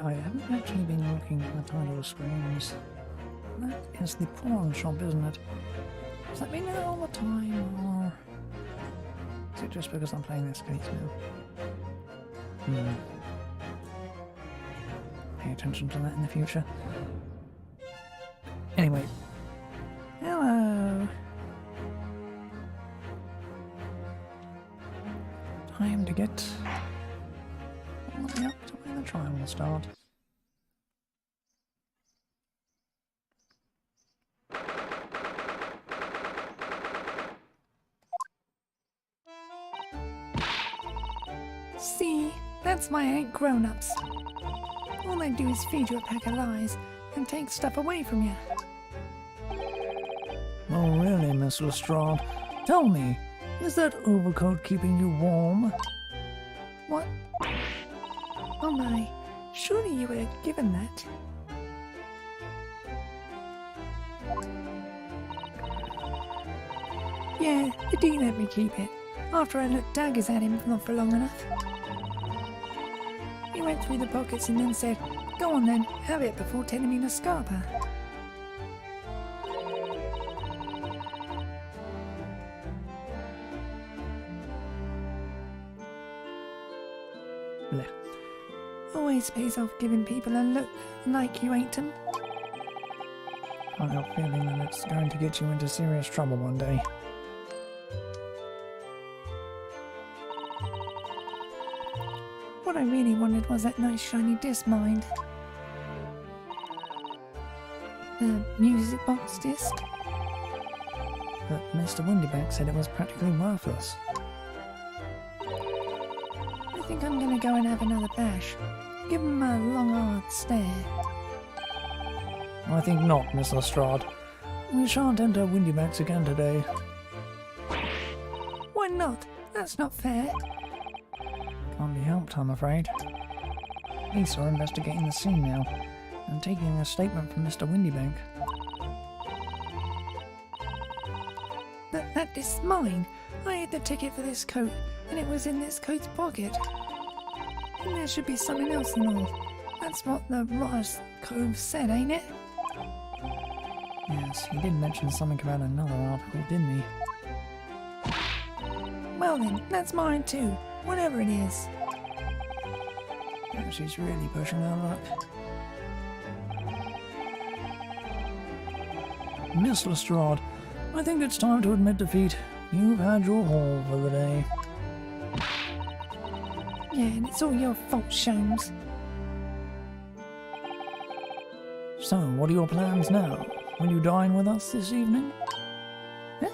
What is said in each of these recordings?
I haven't actually been looking at the title screens. That is the pawn shop, isn't it? Does that mean that all the time, or is it just because I'm playing this case now? Pay attention to that in the future. Anyway. Hello! Time to get all the way up to where the trial will start. See, that's why I ain't grown-ups. All they do is feed you a pack of lies and take stuff away from you. Oh really, Miss Lestrade? Tell me, is that overcoat keeping you warm? What? Oh my, surely you were given that. Yeah, the D let me keep it, after I looked daggers at him not for long enough. He went through the pockets and then said, "Go on then, have it before telling me to scarper." Blech. Always pays off giving people a look like you ain't 'em. Can't help feeling that it's going to get you into serious trouble one day. What I really wanted was that nice shiny disc mind. The music box disc. But Mr. Windyback said it was practically worthless. I think I'm gonna go and have another bash. Give him a long hard stare. I think not, Miss Lestrade. We shan't enter Windyback's again today. Why not? That's not fair. Can't be helped, I'm afraid. Police are investigating the scene now, and taking a statement from Mr. Windybank. That is mine. I had the ticket for this coat, and it was in this coat's pocket. And there should be something else and all. That's what the Ross Cove said, ain't it? Yes, he did mention something about another article, didn't he? Well then, that's mine too, whatever it is. Yeah, she's really pushing her luck. Miss Lestrade, I think it's time to admit defeat. You've had your haul for the day. Yeah, and it's all your fault, Sholmes. So, what are your plans now? Will you dine with us this evening? Huh?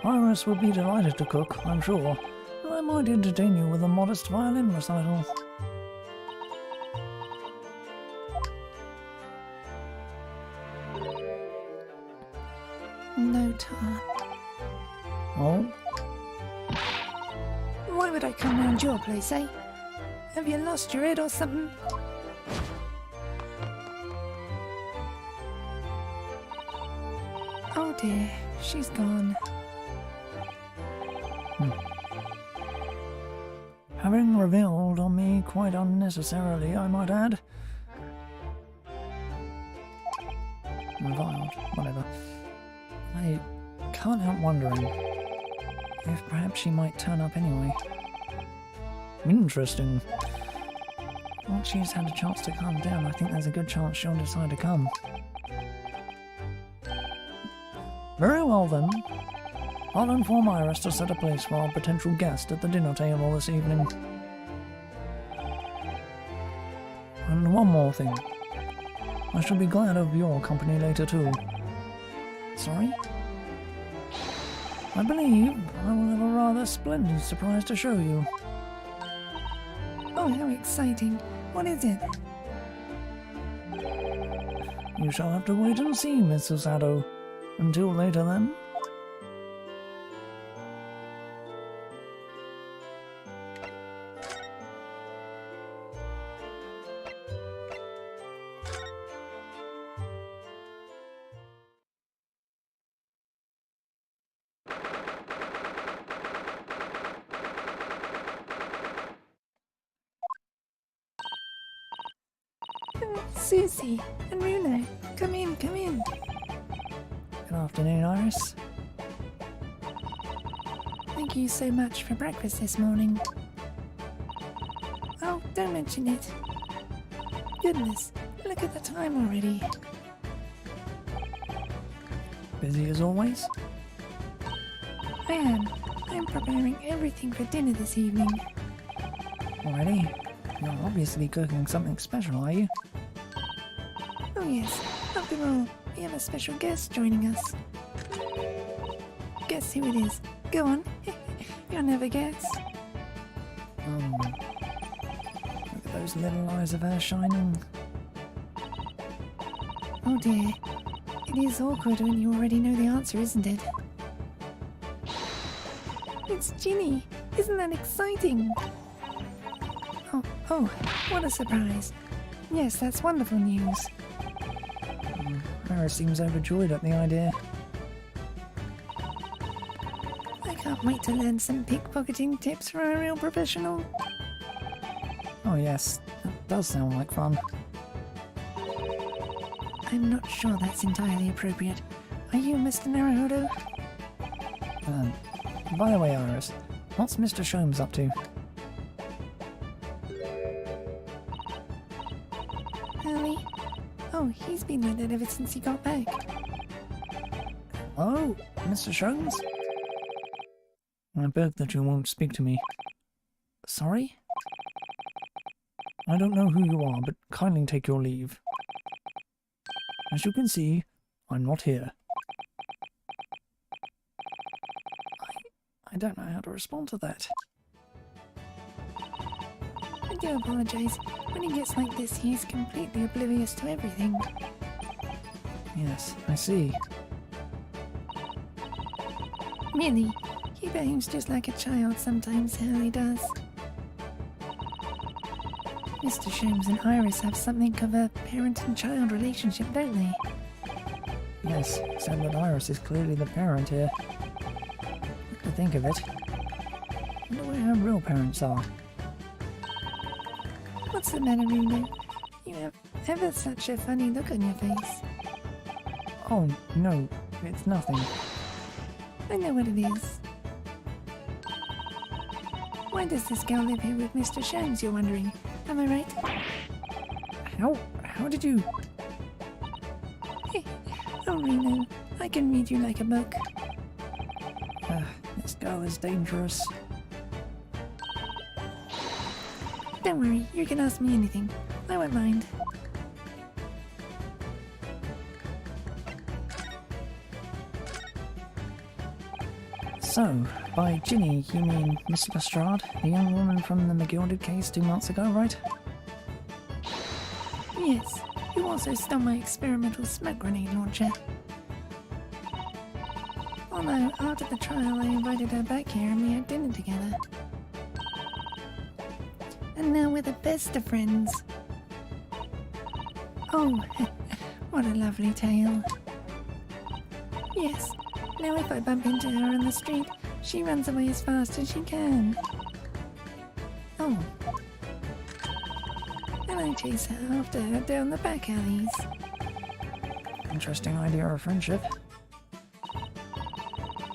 Iris would be delighted to cook, I'm sure. And I might entertain you with a modest violin recital. No time. Oh? Why would I come round your place, eh? Have you lost your head or something? Oh dear, she's gone. Having revealed on me quite unnecessarily, I might add. Reviled, whatever. I can't help wondering if perhaps she might turn up anyway. Interesting. Once she's had a chance to calm down, I think there's a good chance she'll decide to come. Very well then. I'll inform Iris to set a place for our potential guest at the dinner table this evening. And one more thing. I shall be glad of your company later too. Sorry? I believe I will have a rather splendid surprise to show you. Oh, how exciting. What is it? You shall have to wait and see, Mrs. Addo. Until later then. Susie and Runo, come in, come in. Good afternoon, Iris. Thank you so much for breakfast this morning. Oh, don't mention it. Goodness, look at the time already. Busy as always? I am. I'm preparing everything for dinner this evening. Already? You're obviously cooking something special, are you? Oh yes, after all, we have a special guest joining us. Guess who it is? Go on. You'll never guess. Look at those little eyes of hers shining. Oh dear. It is awkward when you already know the answer, isn't it? It's Ginny! Isn't that exciting? Oh, what a surprise. Yes, that's wonderful news. Iris seems overjoyed at the idea. I can't wait to learn some pickpocketing tips from a real professional. Oh yes, that does sound like fun. I'm not sure that's entirely appropriate. Are you Mr. Naruhodo? By the way, Iris, what's Mr. Sholmes up to? Early? Oh, he's been with it ever since he got back. Oh, Mr. Sholmes? I beg that you won't speak to me. Sorry? I don't know who you are, but kindly take your leave. As you can see, I'm not here. I don't know how to respond to that. I do apologize. When he gets like this, he's completely oblivious to everything. Yes, I see. Really? He behaves just like a child sometimes, Hurley does. Mr. Sholmes and Iris have something of a parent and child relationship, don't they? Yes, except that Iris is clearly the parent here. To think of it. I wonder where her real parents are. What's the matter, Runo? You have ever such a funny look on your face. Oh, no, it's nothing. I know what it is. Why does this girl live here with Mr. Sholmes, you're wondering? Am I right? How did you... Oh, Runo, I can read you like a book. This girl is dangerous. Don't worry, you can ask me anything. I won't mind. So, by Ginny, you mean Miss Lestrade, the young woman from the McGilded case 2 months ago, right? Yes, you also stole my experimental smoke grenade launcher. Although, after the trial, I invited her back here and we had dinner together. And now we're the best of friends. Oh, what a lovely tale. Yes, now if I bump into her on the street, she runs away as fast as she can. Oh. And I chase her after her down the back alleys. Interesting idea of friendship.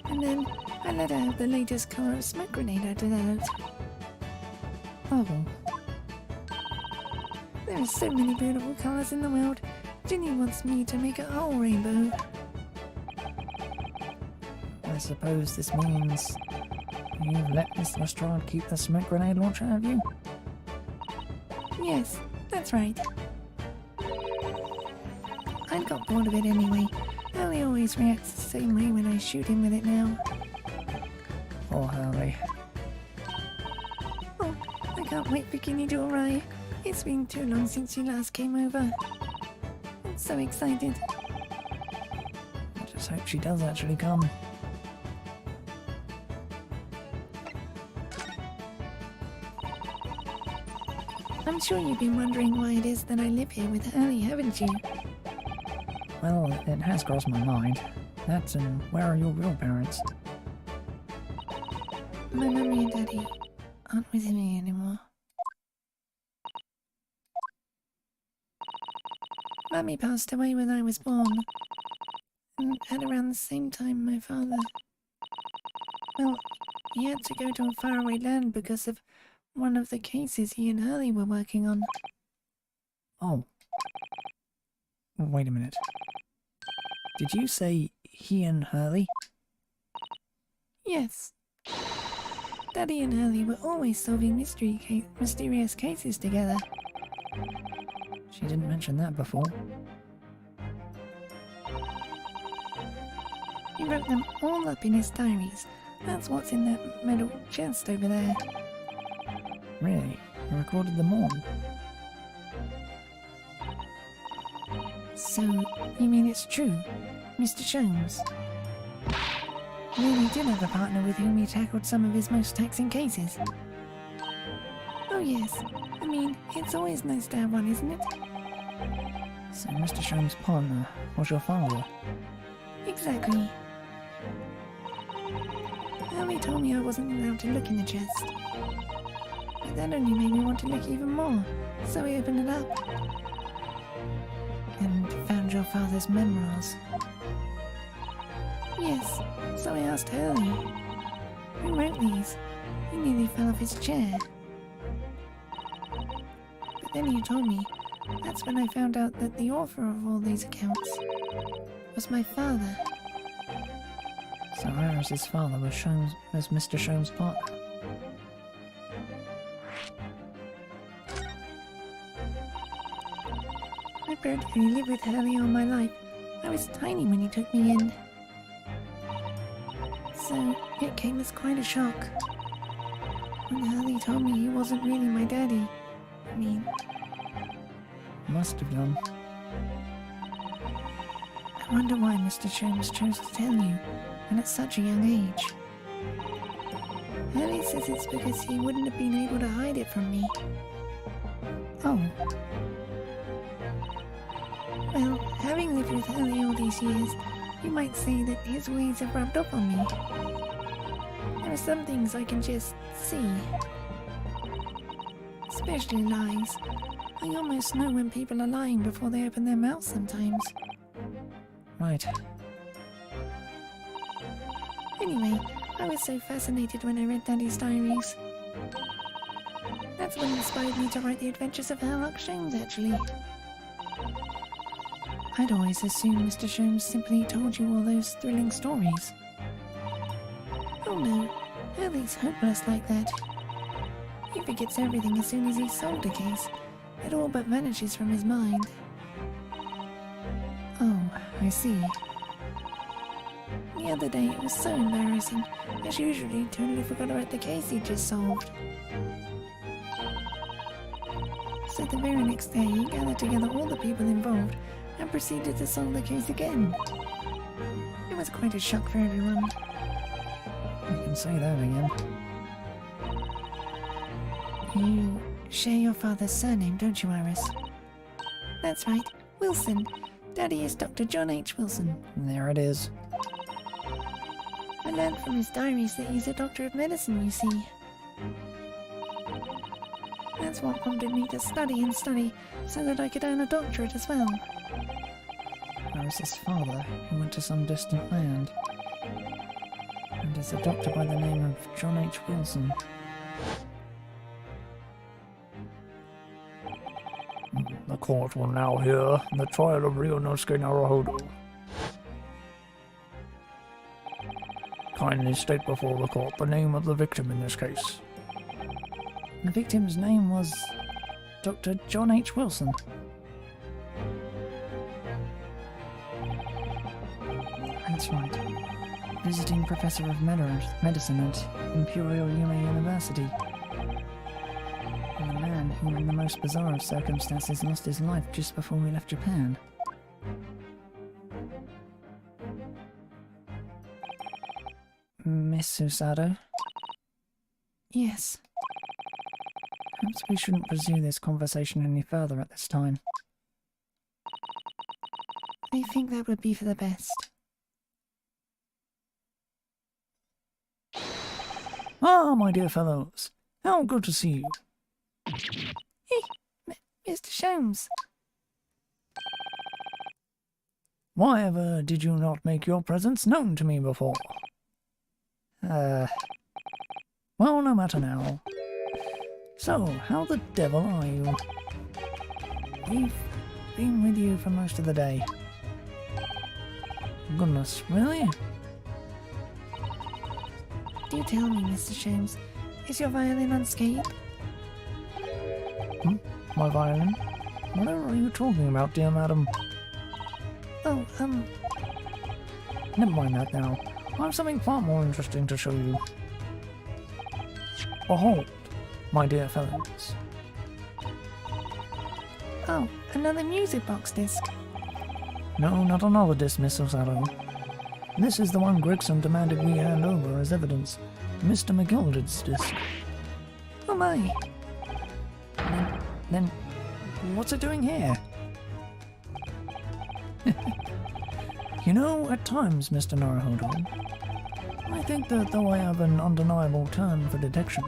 And then I let her have the latest colour of smoke grenade I developed. Oh. There are so many beautiful colours in the world. Ginny wants me to make a whole rainbow. I suppose this means you've let Miss Lestrade keep the smoke grenade launcher, have you? Yes, that's right. I got bored of it anyway. Hurley always reacts the same way when I shoot him with it now. Poor Hurley. Oh, I can't wait for Ginny to arrive. It's been too long since she last came over. I'm so excited. I just hope she does actually come. I'm sure you've been wondering why it is that I live here with Hurley, haven't you? Well, it has crossed my mind. That and where are your real parents? My mummy and daddy aren't with me anymore. Mummy passed away when I was born. And at around the same time my father... Well, he had to go to a faraway land because of one of the cases he and Hurley were working on. Oh. Wait a minute. Did you say he and Hurley? Yes. Daddy and Hurley were always solving mysterious cases together. She didn't mention that before. He wrote them all up in his diaries. That's what's in that metal chest over there. Really? He recorded them all? So, you mean it's true, Mr. Sholmes? Really did have a partner with whom he tackled some of his most taxing cases? Oh yes. I mean, it's always nice to have one, isn't it? So Mr. Sholmes' partner was your father? Exactly. Hurley told me I wasn't allowed to look in the chest. But that only made me want to look even more, so I opened it up. And found your father's memoirs. Yes, so I asked Hurley. Who wrote these? He nearly fell off his chair. But then he told me, that's when I found out that the author of all these accounts was my father. So Iris's father was Mr. Sholmes' partner? I practically lived with Hurley all my life. I was tiny when he took me in. So, it came as quite a shock. When Hurley told me he wasn't really my daddy. I mean... Must have done. I wonder why Mr. Sholmes chose to tell you, and at such a young age. Hurley says it's because he wouldn't have been able to hide it from me. Oh. Well, having lived with Hurley all these years, you might say that his ways have rubbed off on me. There are some things I can just see. Especially lies. I almost know when people are lying before they open their mouths sometimes. Right. Anyway, I was so fascinated when I read Daddy's diaries. That's what inspired me to write The Adventures of Sherlock Sholmes, actually. I'd always assumed Mr. Sholmes simply told you all those thrilling stories. Oh no, Hurley's hopeless like that. He forgets everything as soon as he's solved a case. It all but vanishes from his mind. Oh, I see. The other day it was so embarrassing. As usual, he totally forgot about the case he'd just solved. So the very next day he gathered together all the people involved and proceeded to solve the case again. It was quite a shock for everyone. You can say that again. You share your father's surname, don't you, Iris? That's right, Wilson. Daddy is Dr. John H. Wilson. There it is. I learned from his diaries that he's a doctor of medicine, you see. That's what prompted me to study and study, so that I could earn a doctorate as well. Iris's father, who went to some distant land, and is a doctor by the name of John H. Wilson. The court will now hear the trial of Ryunosuke Naruhodo. Kindly state before the court the name of the victim in this case. The victim's name was Dr. John H. Wilson. That's right. Visiting professor of medicine at Imperial Yume University. And the man who in the most bizarre of circumstances lost his life just before we left Japan. Miss Susado? Yes. Perhaps we shouldn't pursue this conversation any further at this time. I think that would be for the best. Ah, my dear fellows, how good to see you. Mr. Sholmes. Why ever did you not make your presence known to me before? Well, no matter now. So, how the devil are you? We've been with you for most of the day. Goodness, really? Do tell me, Mr. Sholmes, is your violin unscathed? My violin? Whatever are you talking about, dear madam? Oh, Never mind that now. I have something far more interesting to show you. Behold, my dear fellows. oh, another music box disc. No, not another disc, Miss Osato. This is the one Gregson demanded we hand over as evidence. Mr. McGildred's disc. Oh my. Then, what's it doing here? You know, at times, Mr. Naruhodo, I think that though I have an undeniable turn for detection,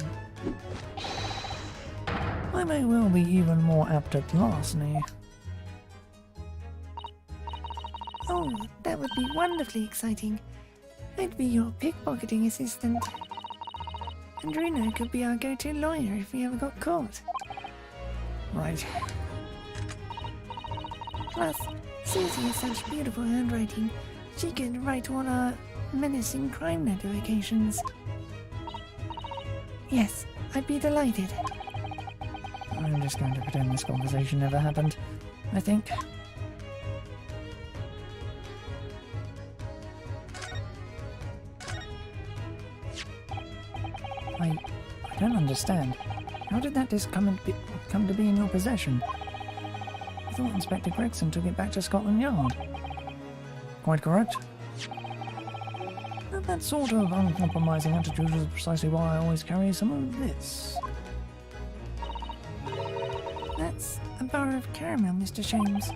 I may well be even more apt at larceny. Oh, that would be wonderfully exciting. I'd be your pickpocketing assistant. And Reno could be our go-to lawyer if we ever got caught. Right. Plus, Susie has such beautiful handwriting. She could write all our menacing crime notifications. Yes, I'd be delighted. I'm just going to pretend this conversation never happened, I think. I don't understand. How did that disc come to be in your possession? I thought Inspector Gregson took it back to Scotland Yard. Quite correct. And that sort of uncompromising attitude is precisely why I always carry some of this. That's a bar of caramel, Mr. Sholmes.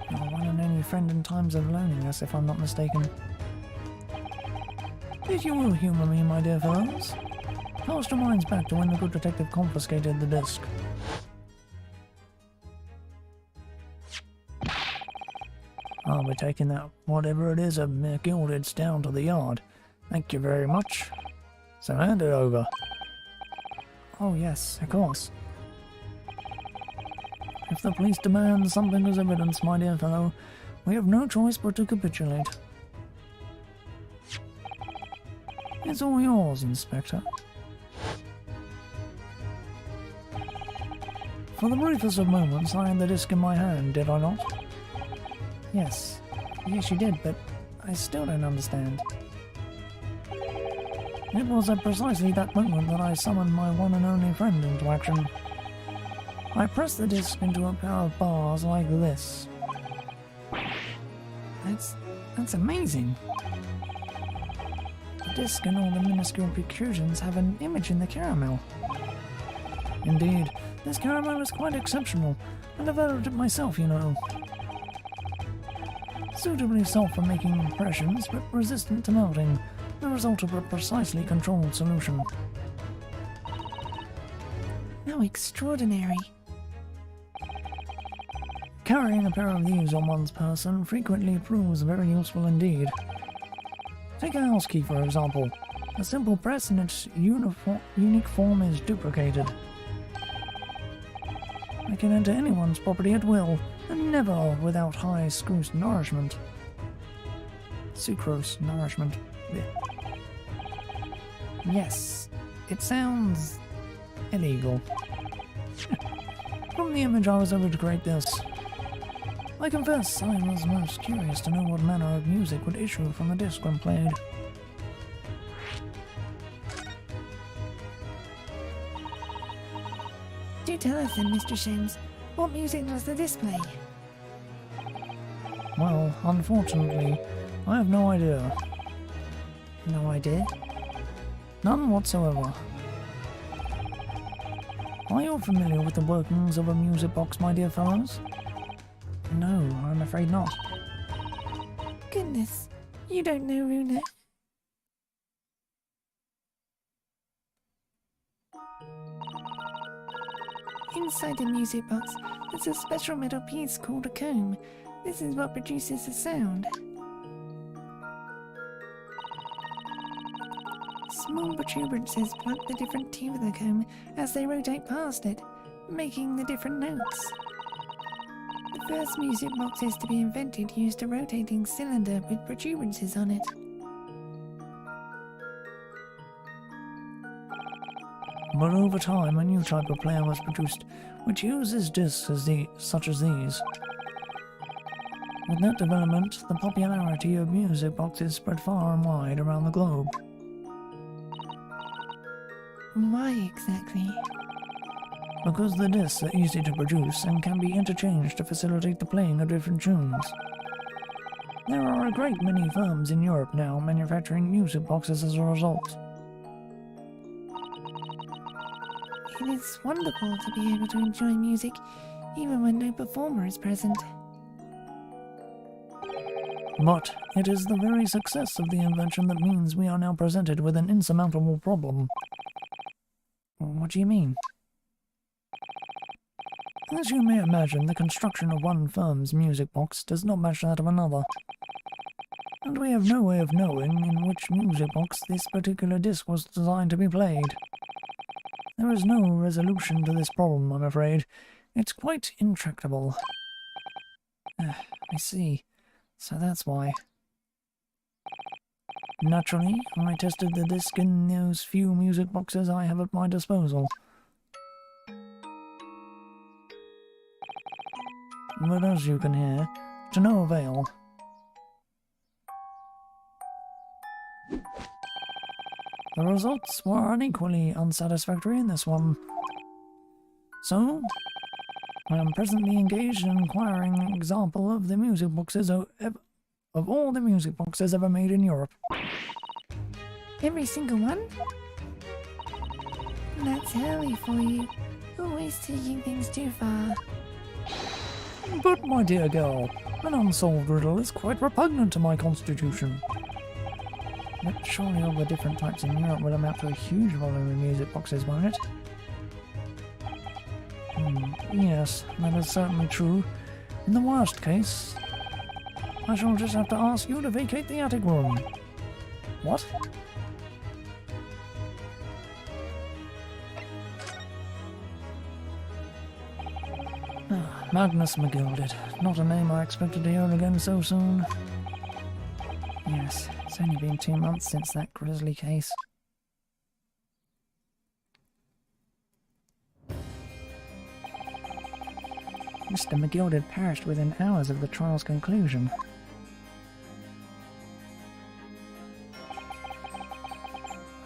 Your one and only friend in times of loneliness, if I'm not mistaken. If you will humour me, my dear fellows, cast your minds back to when the good detective confiscated the disc. I'll be taking that, whatever it is, of McGildred's down to the yard. Thank you very much. So hand it over. Oh yes, of course. If the police demand something as evidence, my dear fellow, we have no choice but to capitulate. It's all yours, Inspector. For the briefest of moments, I had the disc in my hand, did I not? Yes. Yes, you did, but I still don't understand. It was at precisely that moment that I summoned my one and only friend into action. I pressed the disc into a pair of bars like this. That's amazing. The disc and all the minuscule protrusions have an image in the caramel. Indeed, this caramel is quite exceptional. I developed it myself, you know. Suitably soft for making impressions, but resistant to melting, the result of a precisely controlled solution. How extraordinary. Carrying a pair of these on one's person frequently proves very useful indeed. Take a house key, for example. A simple press and its unique form is duplicated. I can enter anyone's property at will, and never without high sucrose nourishment. Sucrose nourishment. Blech. Yes, it sounds illegal. From the image I was able to create this. I confess I was most curious to know what manner of music would issue from the disc when played. Do tell us then, Mr. Sholmes, what music does the display? Well, unfortunately, I have no idea. No idea? None whatsoever. Are you familiar with the workings of a music box, my dear fellows? No, I'm afraid not. Goodness, you don't know Runa. Inside the music box, there's a special metal piece called a comb. This is what produces the sound. Small protuberances plug the different teeth of the comb as they rotate past it, making the different notes. The first music boxes to be invented used a rotating cylinder with protuberances on it. But over time, a new type of player was produced, which uses discs such as these. With that development, the popularity of music boxes spread far and wide around the globe. Why exactly? Because the discs are easy to produce and can be interchanged to facilitate the playing of different tunes. There are a great many firms in Europe now manufacturing music boxes as a result. It is wonderful to be able to enjoy music even when no performer is present. But it is the very success of the invention that means we are now presented with an insurmountable problem. What do you mean? As you may imagine, the construction of one firm's music box does not match that of another. And we have no way of knowing in which music box this particular disc was designed to be played. There is no resolution to this problem, I'm afraid. It's quite intractable. I see. So that's why. Naturally, I tested the disc in those few music boxes I have at my disposal. But as you can hear, to no avail. The results were unequally unsatisfactory in this one. So, I am presently engaged in acquiring an example of the music boxes of all the music boxes ever made in Europe. Every single one? That's early for you. Always taking things too far. But, my dear girl, an unsolved riddle is quite repugnant to my constitution. But surely all the different types in Europe will amount to a huge volume of music boxes, won't it? Yes, that is certainly true. In the worst case, I shall just have to ask you to vacate the attic room. What? Magnus McGilded. Not a name I expected to hear again so soon. Yes, it's only been 2 months since that grisly case. Mr. McGilded perished within hours of the trial's conclusion.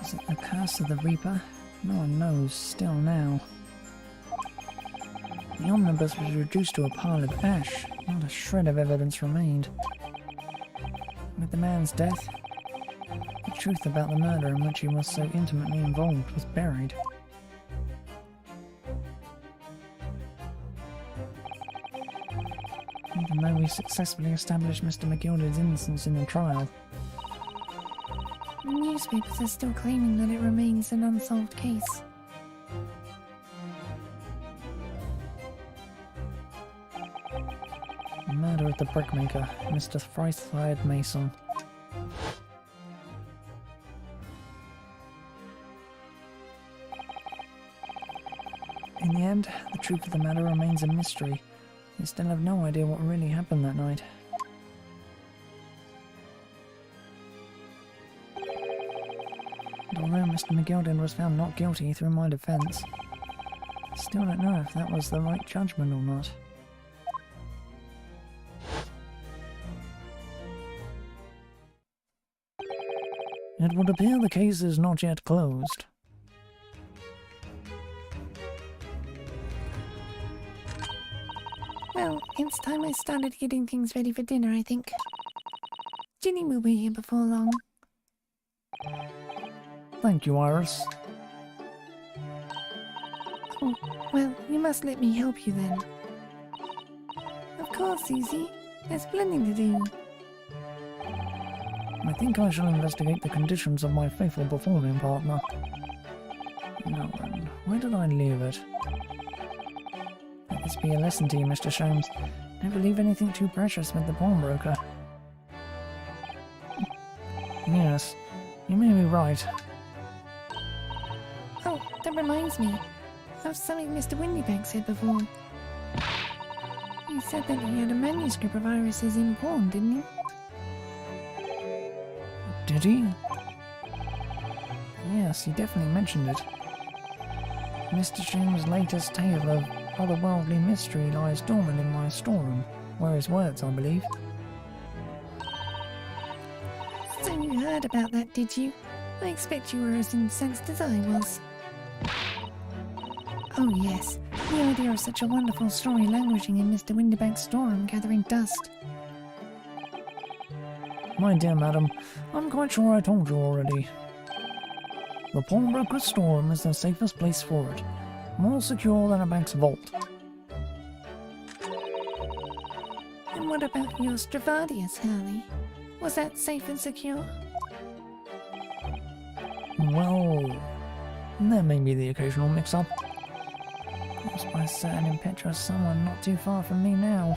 Was it the curse of the Reaper? No one knows, still now. The omnibus was reduced to a pile of ash. Not a shred of evidence remained. With the man's death, the truth about the murder in which he was so intimately involved was buried. Even though we successfully established Mr. McGilded's innocence in the trial. The newspapers are still claiming that it remains an unsolved case. The murder of the brickmaker, Mr. Thrice-Fired Mason. In the end, the truth of the matter remains a mystery. We still have no idea what really happened that night. And although Mr. McGilded was found not guilty through my defense, I still don't know if that was the right judgment or not. It would appear the case is not yet closed. Well, it's time I started getting things ready for dinner, I think. Ginny will be here before long. Thank you, Iris. Oh, well, you must let me help you then. Of course, Susie. There's plenty to do. I think I shall investigate the conditions of my faithful performing partner. Now then, where did I leave it? must be a lesson to you, Mr. Sholmes. Never leave anything too precious with the pawnbroker. Yes, you may be right. Oh, that reminds me of something Mr. Windybank said before. He said that he had a manuscript of Iris's in pawn, didn't he? Did he? Yes, he definitely mentioned it. Mr. Sholmes' latest tale of otherworldly mystery lies dormant in my storeroom. Were his words, I believe. So you heard about that, did you? I expect you were as incensed as I was. Oh yes, the idea of such a wonderful story languishing in Mr. Windybank's storeroom gathering dust. My dear madam, I'm quite sure I told you already. The pawnbroker's storeroom is the safest place for it. More secure than a bank's vault. And what about your Stravadius, Hurley? Was that safe and secure? Well, there may be the occasional mix-up. Caused by a certain impetuous someone not too far from me now.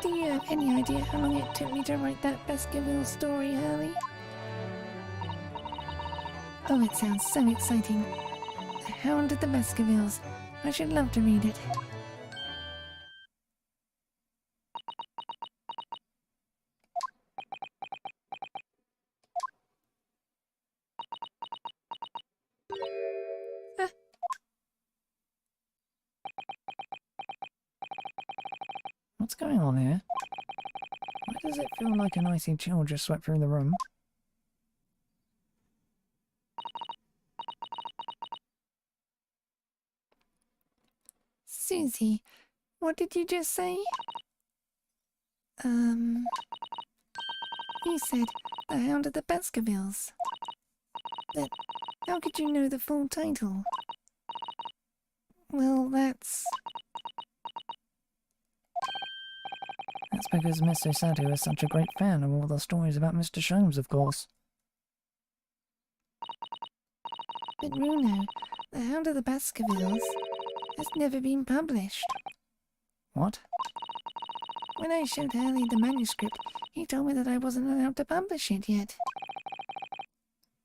Do you have any idea how long it took me to write that Baskerville story, Hurley? Oh, it sounds so exciting. The Hound of the Baskervilles. I should love to read it. What's going on here? Why does it feel like an icy chill just swept through the room? Susie, what did you just say? You said The Hound of the Baskervilles. But how could you know the full title? Well, that's because Mr. Satu is such a great fan of all the stories about Mr. Sholmes, of course. But Bruno, The Hound of the Baskervilles has never been published. What? When I showed Hurley the manuscript, he told me that I wasn't allowed to publish it yet.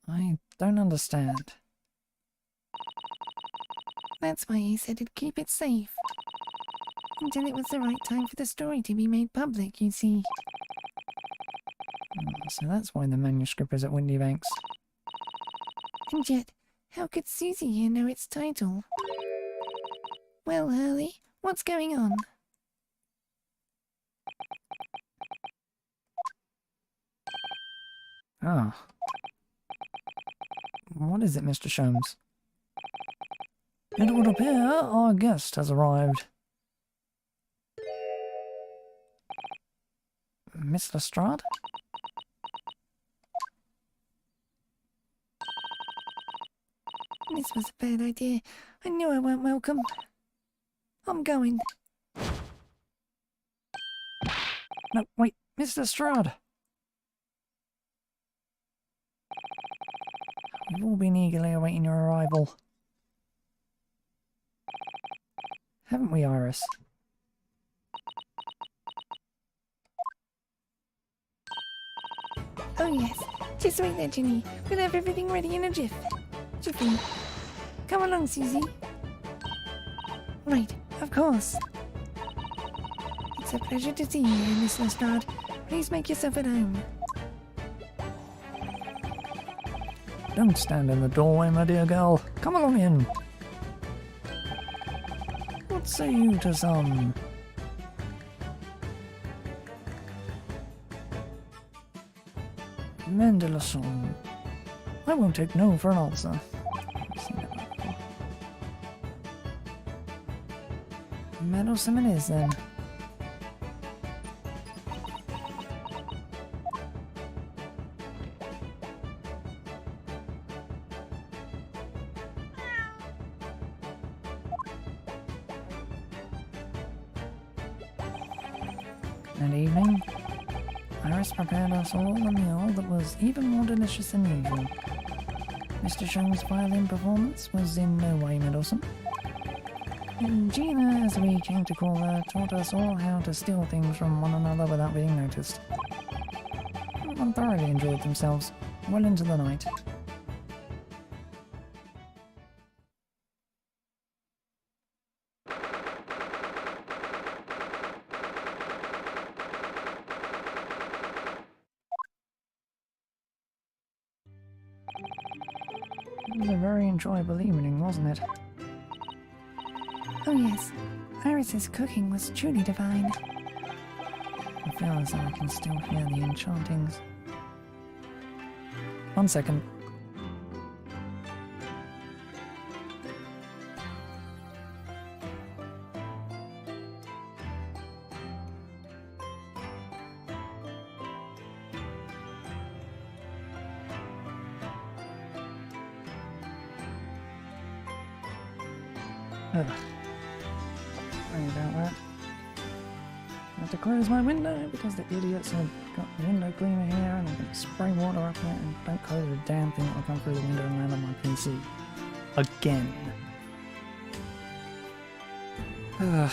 I don't understand. That's why he said he'd keep it safe. Until it was the right time for the story to be made public, you see. So that's why the manuscript is at Windybanks. And yet, how could Susie here know its title? Well, Hurley, what's going on? Ah. What is it, Mr. Sholmes? It would appear our guest has arrived. Miss Lestrade? This was a bad idea. I knew I weren't welcome. I'm going. No, wait, Miss Lestrade! We've all been eagerly awaiting your arrival. Haven't we, Iris? Oh yes, just wait there, Ginny. We'll have everything ready in a jiffy. Come along, Susie. Right, of course. It's a pleasure to see you here, Miss Lestrade. Please make yourself at home. Don't stand in the doorway, my dear girl. Come along in. What say you to some... Mendelssohn? I won't take no for an answer. Mendelssohn it is, then. That evening, Iris prepared us all a meal that was even more delicious than usual. Mr. Sholmes' violin performance was in no way meddlesome. And Gina, as we came to call her, taught us all how to steal things from one another without being noticed. Everyone thoroughly enjoyed themselves, well into the night. It was a very enjoyable evening, wasn't it? Oh yes, Iris's cooking was truly divine. I feel as though I can still hear the enchantings. 1 second. Ugh. Sorry about that. I have to close my window because the idiots have got the window cleaner here and I'm going to spray water up it and don't close the damn thing that'll come through the window and land on my PC. Again. Ugh.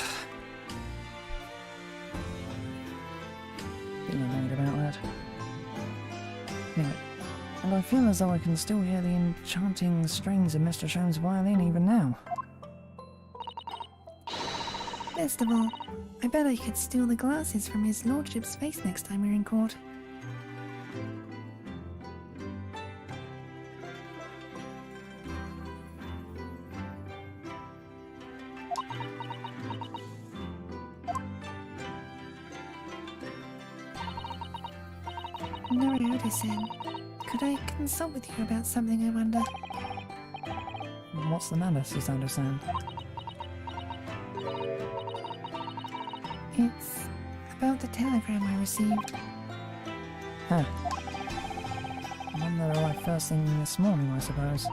Feeling annoyed about that. Anyway, and I feel as though I can still hear the enchanting strings of Mr. Sholmes' violin even now. Best of all, I bet I could steal the glasses from his lordship's face next time we're in court. Naruto-san, could I consult with you about something, I wonder? What's the matter, Susanoo-san? It's about the telegram I received. Huh. One that arrived first thing this morning, I suppose.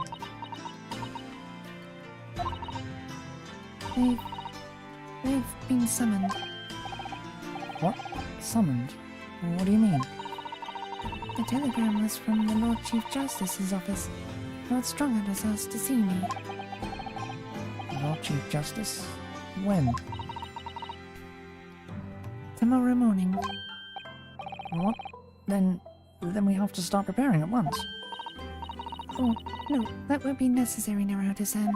They've been summoned. What? Summoned? What do you mean? The telegram was from the Lord Chief Justice's office. Lord Stronghead was asked to see me. Lord Chief Justice? When? Tomorrow morning. What? Then we have to start preparing at once. Oh, no, that won't be necessary, Naruto-san.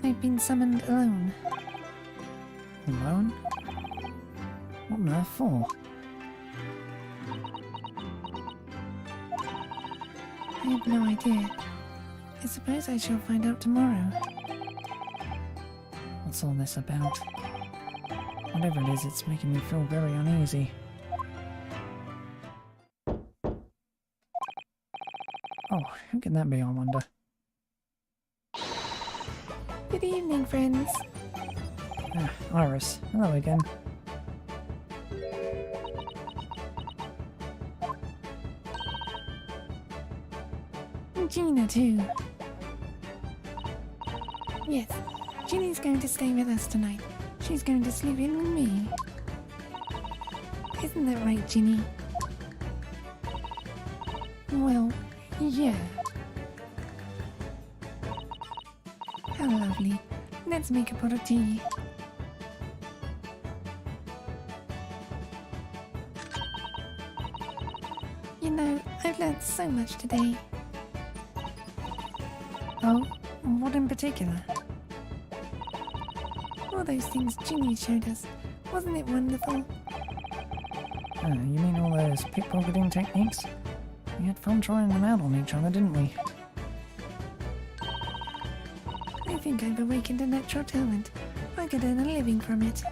I've been summoned alone. Alone? What on earth for? I have no idea. I suppose I shall find out tomorrow. What's all this about? Whatever it is, it's making me feel very uneasy. Oh, who can that be, I wonder? Good evening, friends. Ah, Iris. Hello again. Gina, too. Yes, Ginny's going to stay with us tonight. She's going to sleep in with me. Isn't that right, Ginny? Well, yeah. How lovely. Let's make a pot of tea. You know, I've learned so much today. Oh, what in particular? All those things Ginny showed us. Wasn't it wonderful? You mean all those pickpocketing techniques? We had fun trying them out on each other, didn't we? I think I've awakened a natural talent. I could earn a living from it.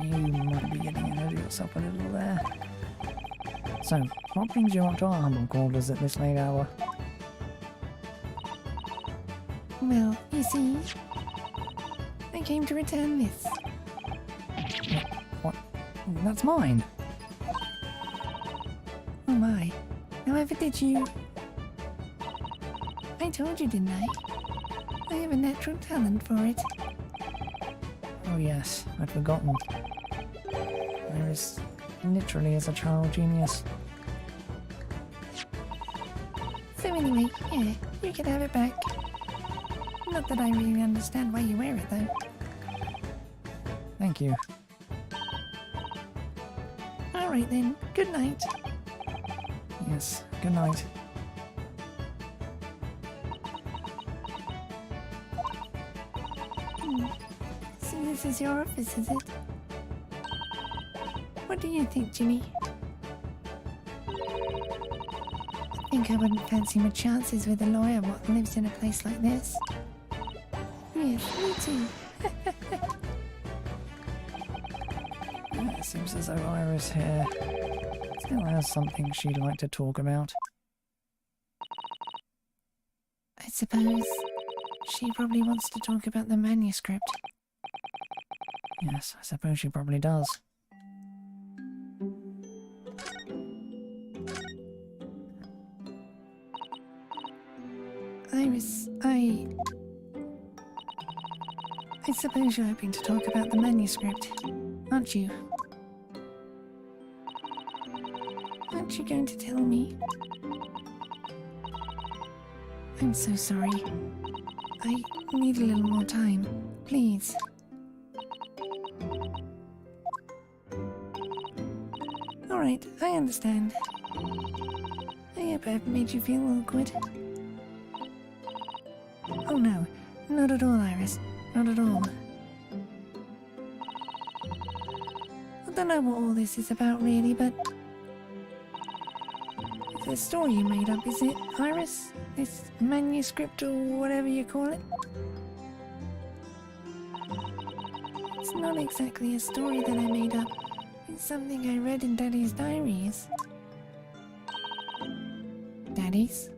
You might be getting ahead of yourself a little there. So, what brings you up to our humble quarters at this late hour? Well, you see, I came to return this. What? That's mine! Oh my, however did you... I told you, didn't I? I have a natural talent for it. Oh yes, I'd forgotten. Iris literally is a child genius. So anyway, yeah, you can have it back. Not that I really understand why you wear it, though. Thank you. Alright then, good night. Yes, good night. So this is your office, is it? What do you think, Ginny? I think I wouldn't fancy my chances with a lawyer what lives in a place like this. Yes, me too. It seems as though Iris here still has something she'd like to talk about. I suppose she probably wants to talk about the manuscript. Yes, I suppose she probably does. Iris, I suppose you're hoping to talk about the manuscript, aren't you? Aren't you going to tell me? I'm so sorry. I need a little more time, please. Alright, I understand. I hope I've made you feel awkward. Oh no, not at all, Iris. Not at all. I don't know what all this is about really, but... It's a story you made up, is it, Iris? This manuscript or whatever you call it? It's not exactly a story that I made up. It's something I read in Daddy's diaries. Daddy's?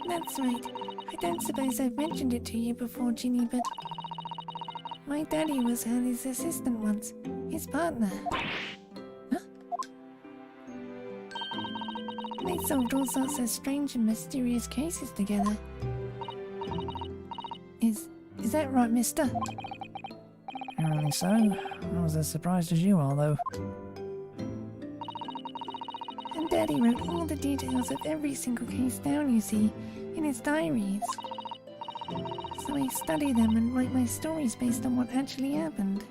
That's right. I don't suppose I've mentioned it to you before, Ginny, but... My daddy was Hurley's assistant once. His partner. Huh? They solved all sorts of strange and mysterious cases together. Is that right, mister? Apparently so. I was as surprised as you are, though. And Daddy wrote all the details of every single case down, you see, in his diaries. So I study them and write my stories based on what actually happened.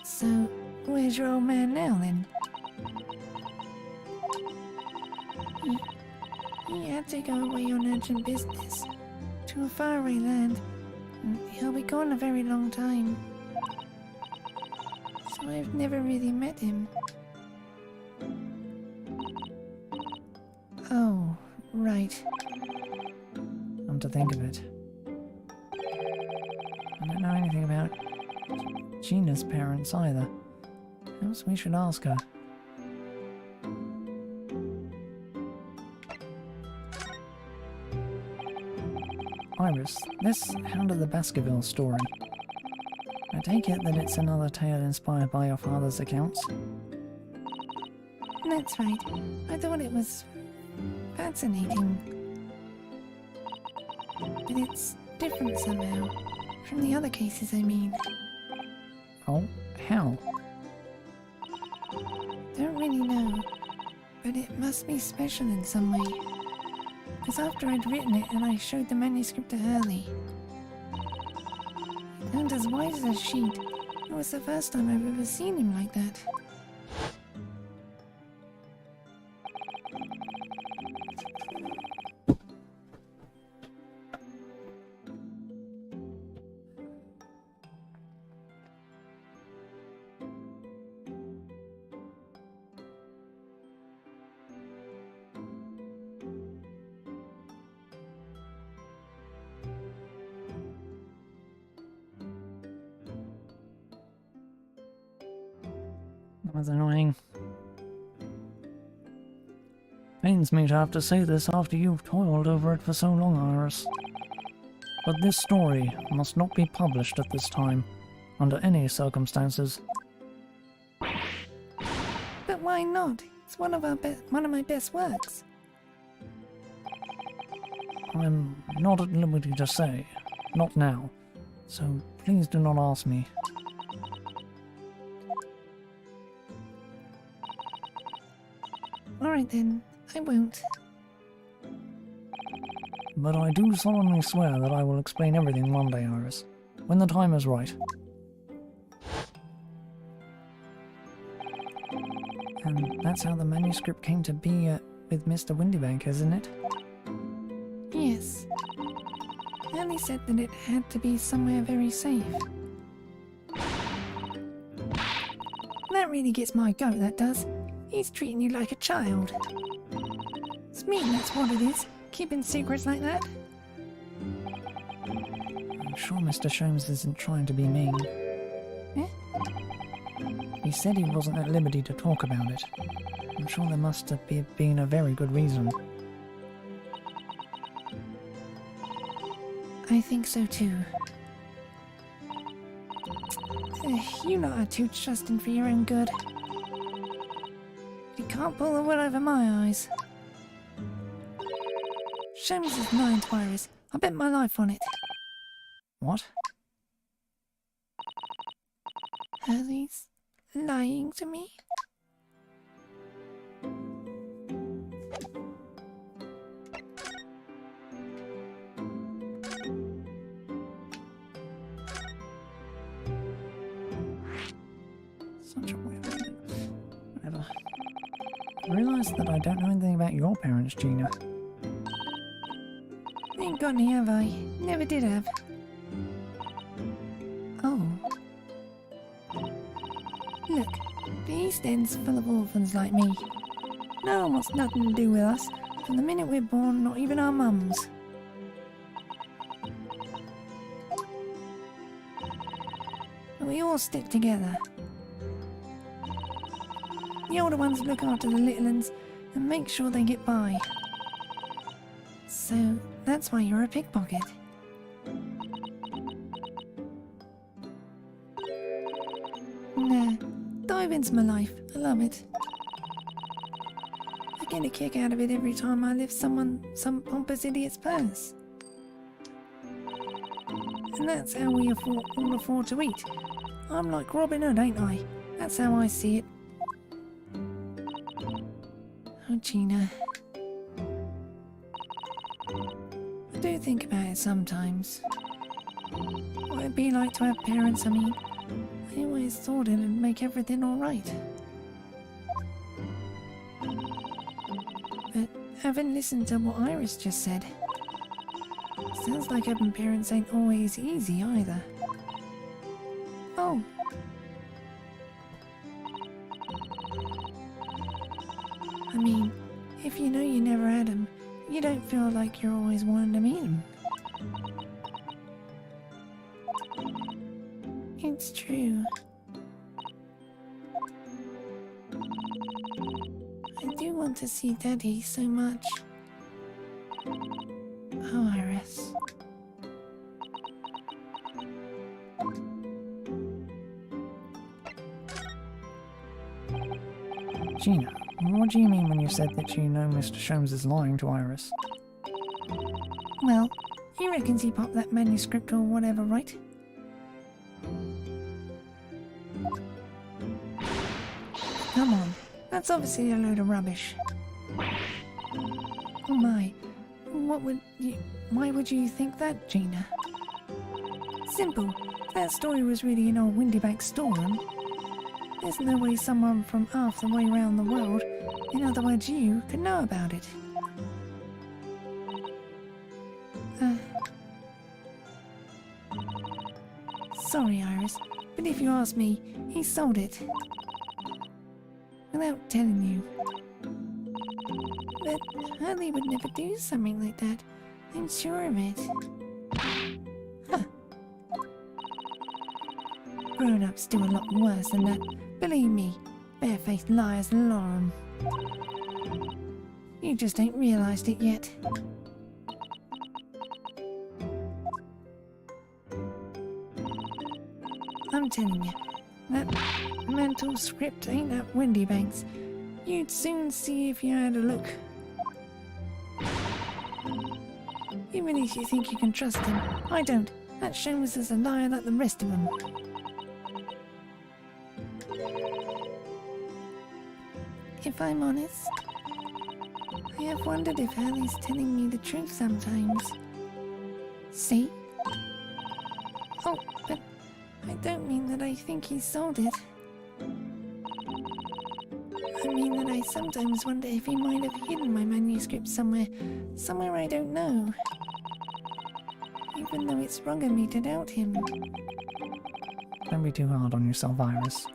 So, where's your old man now, then? He had to go away on urgent business, to a faraway land, and he'll be gone a very long time. So I've never really met him. Oh, right. Come to think of it. I don't know anything about Gina's parents either. Perhaps we should ask her. Iris, this Hound of the Baskerville story. I take it that it's another tale inspired by your father's accounts? That's right. I thought it was fascinating. But it's different somehow. From the other cases, I mean. Oh, how? Don't really know. But it must be special in some way. Because after I'd written it and I showed the manuscript to Hurley, he turned as white as a sheet. It was the first time I've ever seen him like that. That was annoying. Pains me to have to say this after you've toiled over it for so long, Iris. But this story must not be published at this time, under any circumstances. But why not? It's one of my best works. I'm not at liberty to say. Not now. So please do not ask me. Alright then, I won't. But I do solemnly swear that I will explain everything one day, Iris, when the time is right. And that's how the manuscript came to be with Mr. Windybank, isn't it? Yes. Ellie said that it had to be somewhere very safe. That really gets my goat, that does. He's treating you like a child. It's mean, that's what it is. Keeping secrets like that. I'm sure Mr. Sholmes isn't trying to be mean. Eh? He said he wasn't at liberty to talk about it. I'm sure there must have been a very good reason. I think so too. You lot are too trusting for your own good. You can't pull the wool over my eyes. Sholmes is lying to Iris. I bet my life on it. What? Hurley's lying to me? Such a weird reason. Whatever. I realise that I don't know anything about your parents, Gina. Ain't got any, have I? Never did have. Oh. Look, the East End's full of orphans like me. No one wants nothing to do with us. From the minute we're born, not even our mums. But we all stick together. The older ones look after the little ones and make sure they get by. So, that's why you're a pickpocket. Nah, diving's my life. I love it. I get a kick out of it every time I lift some pompous idiot's purse. And that's how we all afford to eat. I'm like Robin Hood, ain't I? That's how I see it. Oh, Gina. I do think about it sometimes. What it'd be like to have parents, I mean. I always thought it'd make everything alright. But having listened to what Iris just said, sounds like having parents ain't always easy either. Oh. I mean, if you know you never had them, you don't feel like you're always wanting to meet them. It's true. I do want to see Daddy so much. Oh, Iris. Gina, what do you mean when you said that you know Mr. Sholmes is lying to Iris? Well, he reckons he popped that manuscript or whatever, right? Come on, that's obviously a load of rubbish. Oh my, why would you think that, Gina? Simple, if that story was really an old Windybank storeroom, there's no way someone from half the way around the world, in other words you, could know about it. Sorry, Iris, but if you ask me, he sold it. Without telling you. But Hurley would never do something like that. I'm sure of it. Huh. Grown-ups do a lot worse than that. Believe me, barefaced liars, a lot of 'em. You just ain't realised it yet. I'm telling you, that mental script ain't that Windybank's. You'd soon see if you had a look. Even if you think you can trust him, I don't. That Sholmes is a liar like the rest of them. If I'm honest, I have wondered if Hurley's telling me the truth sometimes. See? Oh, but I don't mean that I think he sold it. I mean that I sometimes wonder if he might have hidden my manuscript somewhere I don't know. Even though it's wrong of me to doubt him. Don't be too hard on yourself, Iris.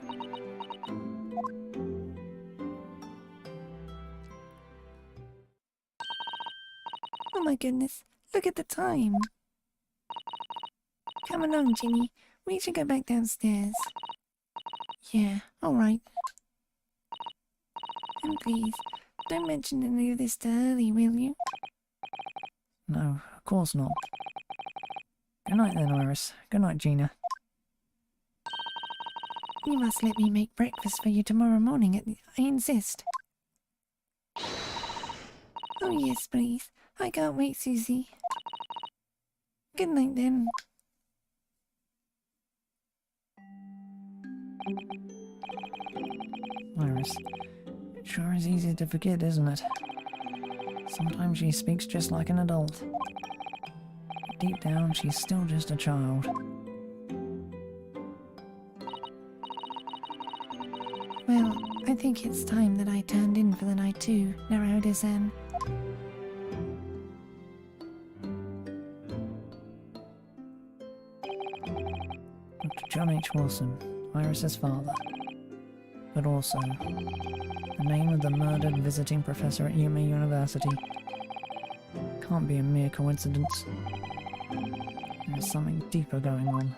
Oh my goodness, look at the time. Come along, Ginny. We should go back downstairs. Yeah, alright. And please, don't mention any of this to Hurley, will you? No, of course not. Good night then, Iris. Good night, Gina. You must let me make breakfast for you tomorrow morning, I insist. Oh yes, please. I can't wait, Susie. Good night then. Iris, it sure is easy to forget, isn't it? Sometimes she speaks just like an adult. Deep down, she's still just a child. Well, I think it's time that I turned in for the night too, Naroda-san. Dr. John H. Wilson, Iris's father. But also, the name of the murdered visiting professor at Yuma University. Can't be a mere coincidence. There's something deeper going on.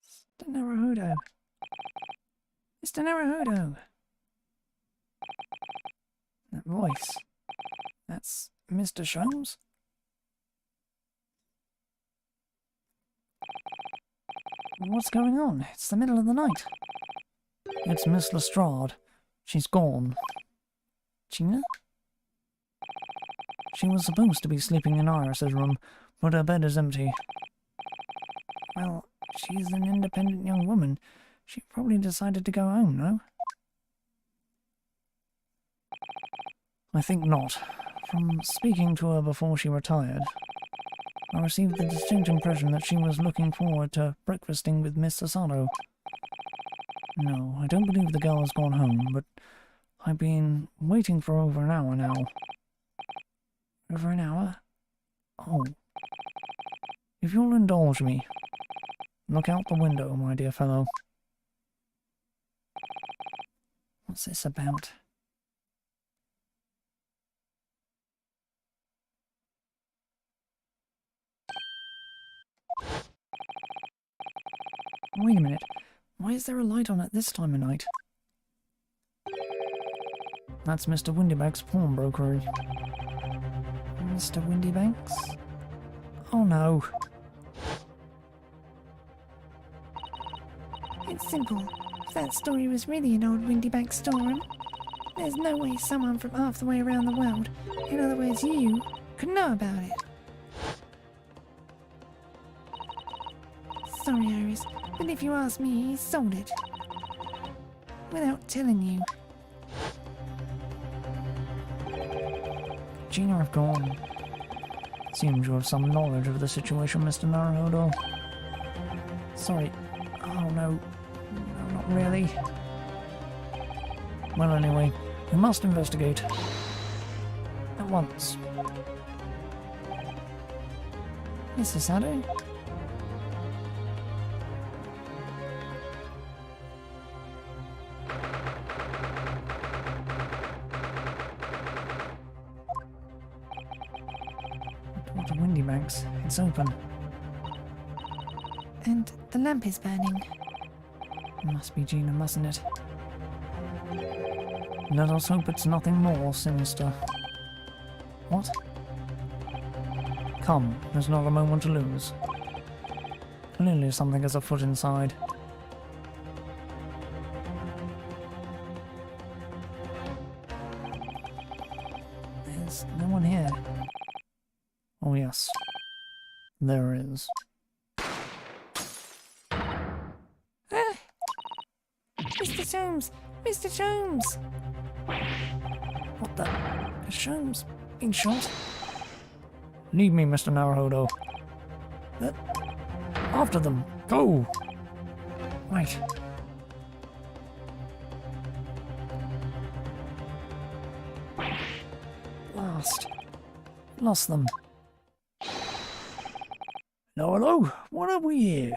Mr. Naruhodo. Mr. Naruhodo. That voice. That's Mr. Sholmes? What's going on? It's the middle of the night. It's Miss Lestrade. She's gone. Gina? She was supposed to be sleeping in Iris's room, but her bed is empty. Well, she's an independent young woman. She probably decided to go home, no? I think not. From speaking to her before she retired, I received the distinct impression that she was looking forward to breakfasting with Miss Asano. No, I don't believe the girl has gone home, but I've been waiting for over an hour now. Over an hour? Oh. If you'll indulge me, look out the window, my dear fellow. What's this about? Wait a minute. Why is there a light on at this time of night? That's Mr. Windybank's pawnbrokery. Mr. Windybanks? Oh no. It's simple. If that story was really an old Windybank storeroom, there's no way someone from half the way around the world, in other words you, could know about it. Sorry, Iris, but if you ask me, he sold it. Without telling you. Gina have gone. Seems you have some knowledge of the situation, Mr. Naruhodo. Sorry. Oh no. No, not really. Well, anyway, we must investigate. At once. Mrs. Sado? Dr. Windybanks, it's open. And the lamp is burning. It must be Gina, mustn't it? Let us hope it's nothing more sinister. What? Come, there's not a moment to lose. Clearly something is afoot inside. There is. Ah! Mr. Sholmes! Mr. Sholmes! What the? Has Sholmes been shot? Leave me, Mr. Naruhodo. After them. Go! Right. Lost them. Hello? What have we here?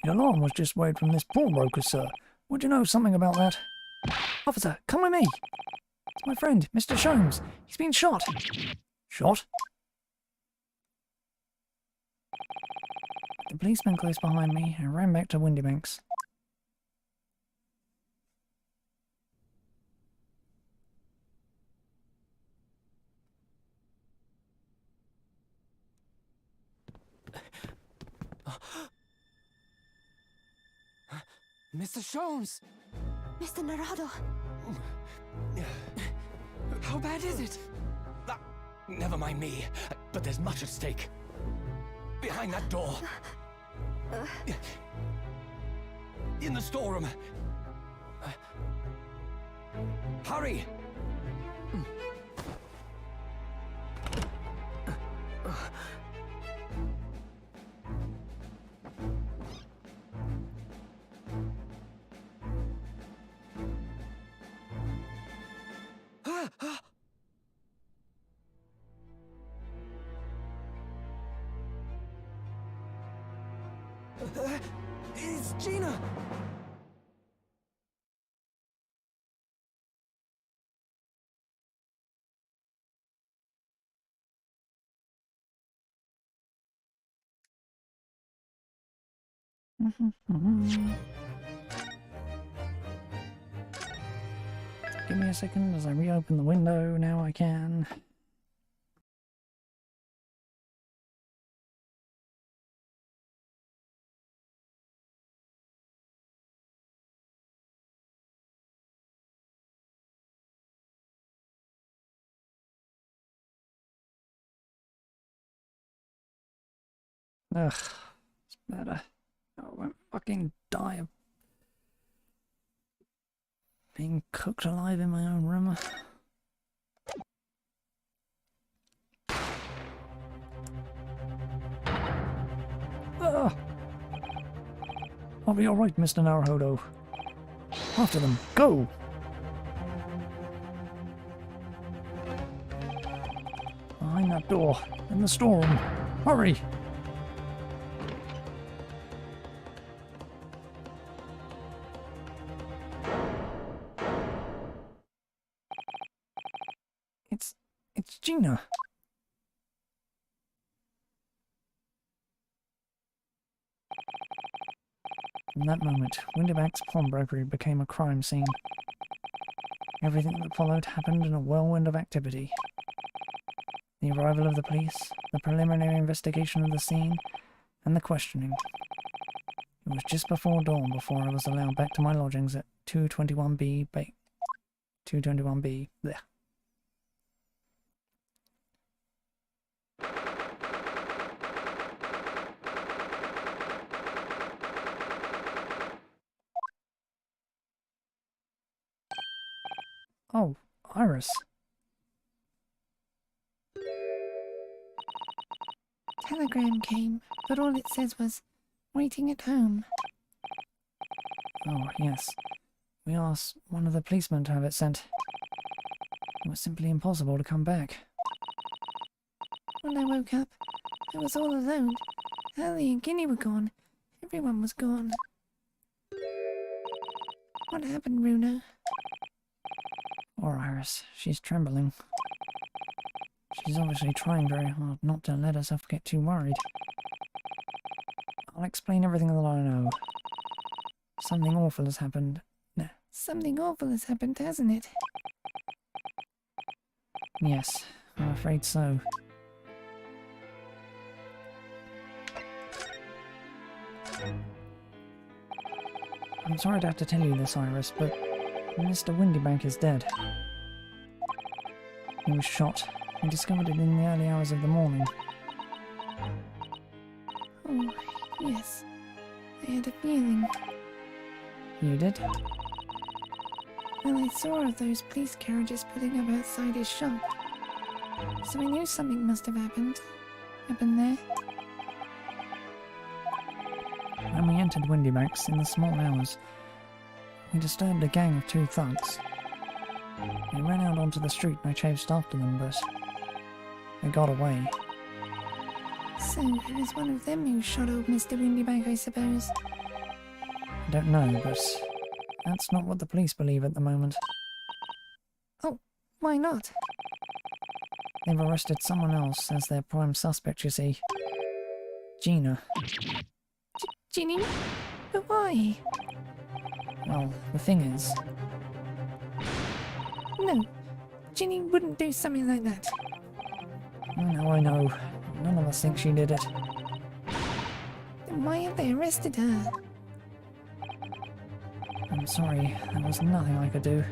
The alarm was just wired from this pawnbroker, sir. Would you know something about that? Officer, come with me! It's my friend, Mr. Sholmes. He's been shot. Shot? The policeman close behind me and ran back to Windybanks. Mr. Sholmes! Mr. Narado! How bad is it? Never mind me, but there's much at stake. Behind that door. In the storeroom. Hurry! It's Gina! Give me a second as I reopen the window. Now I can. Ugh, it's better. I won't fucking die of being cooked alive in my own room. Ugh. I'll be alright, Mr. Naruhodo. After them, go! Behind that door, in the storeroom. Hurry! It's Gina. In that moment, Windybank's pawnbrokery became a crime scene. Everything that followed happened in a whirlwind of activity. The arrival of the police, the preliminary investigation of the scene, and the questioning. It was just before dawn before I was allowed back to my lodgings at 221B. 221B. Blech. Oh, Iris. Telegram came, but all it says was, waiting at home. Oh, yes. We asked one of the policemen to have it sent. It was simply impossible to come back. When I woke up, I was all alone. Ali and Guinea were gone. Everyone was gone. What happened, Bruno? Poor Iris. She's trembling. She's obviously trying very hard not to let herself get too worried. I'll explain everything that I know. Something awful has happened. No. Something awful has happened, hasn't it? Yes, I'm afraid so. I'm sorry to have to tell you this, Iris, but Mr. Windybank is dead. He was shot We discovered it in the early hours of the morning. Oh, yes. I had a feeling. You did? Well, I saw those police carriages putting up outside his shop. So I knew something must have happened. There. When we entered Windybanks in the small hours, we disturbed a gang of 2 thugs. They ran out onto the street and I chased after them, but they got away. So it was one of them who shot old Mr. Windybank, I suppose. I don't know, but that's not what the police believe at the moment. Oh, why not? They've arrested someone else as their prime suspect, you see. Gina. Ginny? But why? Well, the thing is, No, Ginny wouldn't do something like that. I know. None of us think she did it. Then why have they arrested her? I'm sorry, there was nothing I could do.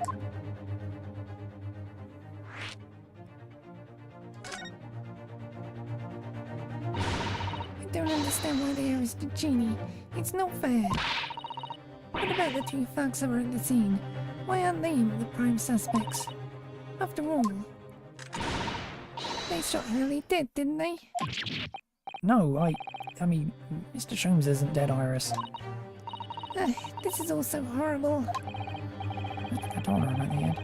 I don't understand why they arrested Ginny. It's not fair. What about the 2 thugs that were at the scene? Why aren't they the prime suspects? After all, they shot Hurley dead, didn't they? No, I mean, Mr. Sholmes isn't dead, Iris. This is all so horrible. I told her about the end.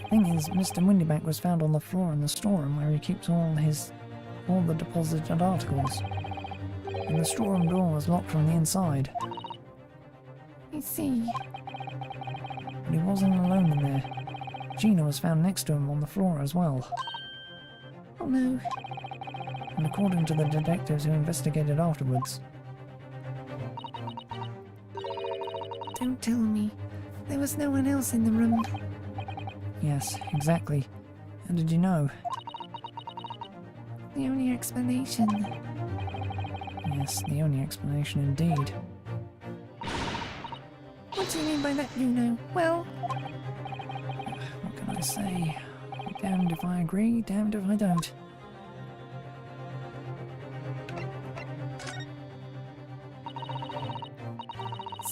Thing is, Mr. Windybank was found on the floor in the storeroom where he keeps all the deposited articles. And the storeroom door was locked from the inside. I see. But he wasn't alone in there. Gina was found next to him on the floor as well. Oh no. And according to the detectives who investigated afterwards, Don't tell me. There was no one else in the room. yes, exactly. How did you know? The only explanation. Yes, the only explanation indeed. What do you mean by that, Bruno? Well, What can I say? Damned if I agree, damned if I don't.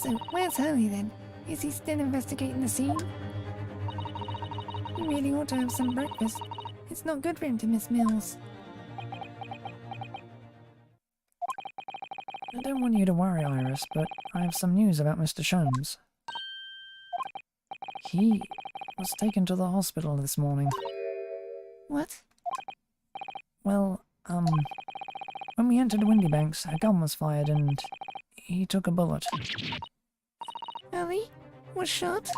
so where's Hurley then? Is he still investigating the scene? He really ought to have some breakfast. It's not good for him to miss meals. I don't want you to worry, Iris, but I have some news about Mr. Sholmes. He was taken to the hospital this morning. What? Well, when we entered Windybanks, a gun was fired and he took a bullet. Hurley? Was shot?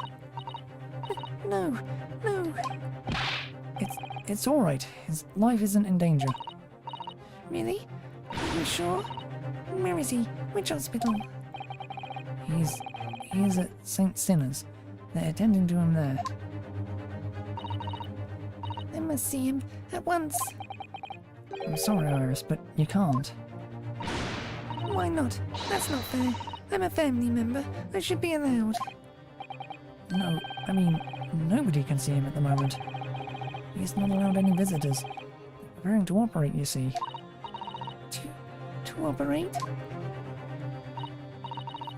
No, no. It's alright. His life isn't in danger. Really? Are you sure? Where is he? Which hospital? He is at St. Sinner's. They're attending to him there. I must see him at once. I'm sorry, Iris, but you can't. Why not? That's not fair. I'm a family member. I should be allowed. No, I mean, nobody can see him at the moment. He's not allowed any visitors. They're preparing to operate, you see. To operate?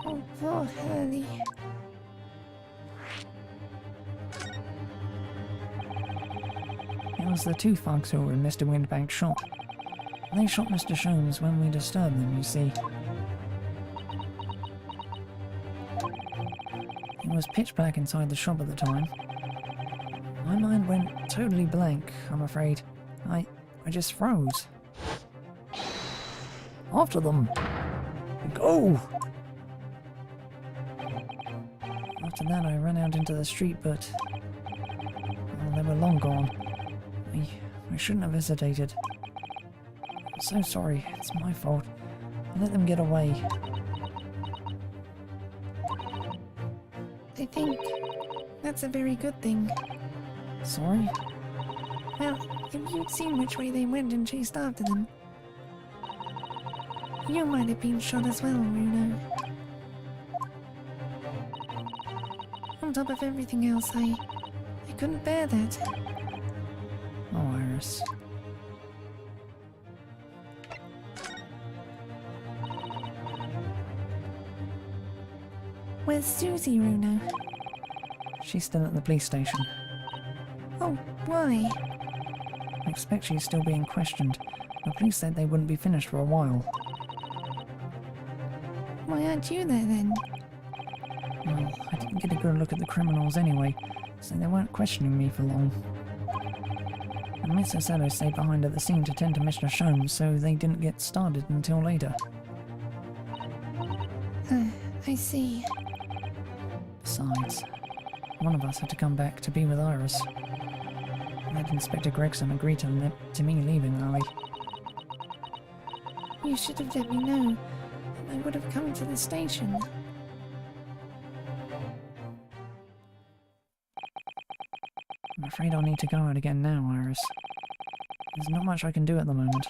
Oh, poor Hurley. It was the 2 thugs who were in Mr. Windybank's shop. They shot Mr. Sholmes when we disturbed them, you see. It was pitch black inside the shop at the time. My mind went totally blank, I'm afraid. I just froze. After them! Go! After that I ran out into the street, but well, they were long gone. I shouldn't have hesitated. I'm so sorry, it's my fault. I let them get away. I think that's a very good thing. Sorry? Well, if you'd seen which way they went and chased after them, you might have been shot as well, Bruno. On top of everything else, I couldn't bear that. Oh, Iris. Iris. Where's Susie, Runo? She's still at the police station. Oh, why? I expect she's still being questioned. The police said they wouldn't be finished for a while. Why aren't you there then? Well, I didn't get a good look at the criminals anyway, so they weren't questioning me for long. And Miss Osello stayed behind at the scene to tend to Mr. Sholmes, so they didn't get started until later. I see. Besides, one of us had to come back to be with Iris. That Inspector Gregson agreed to me leaving early. You should have let me know, and I would have come to the station. I'm afraid I'll need to go out again now, Iris. There's not much I can do at the moment.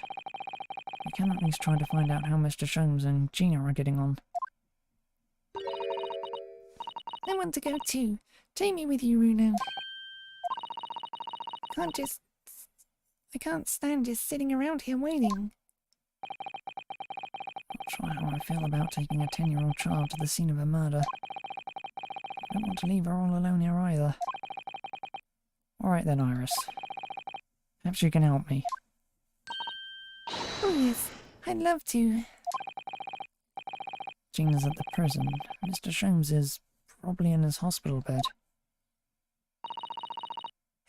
I can at least try to find out how Mr. Sholmes and Gina are getting on. I want to go too. Take me with you, Runo. I can't stand just sitting around here waiting. Not sure how I feel about taking a 10-year-old child to the scene of a murder. I don't want to leave her all alone here either. Alright then, Iris. Perhaps you can help me. Oh yes, I'd love to. Gina's at the prison. Mr. Sholmes is probably in his hospital bed.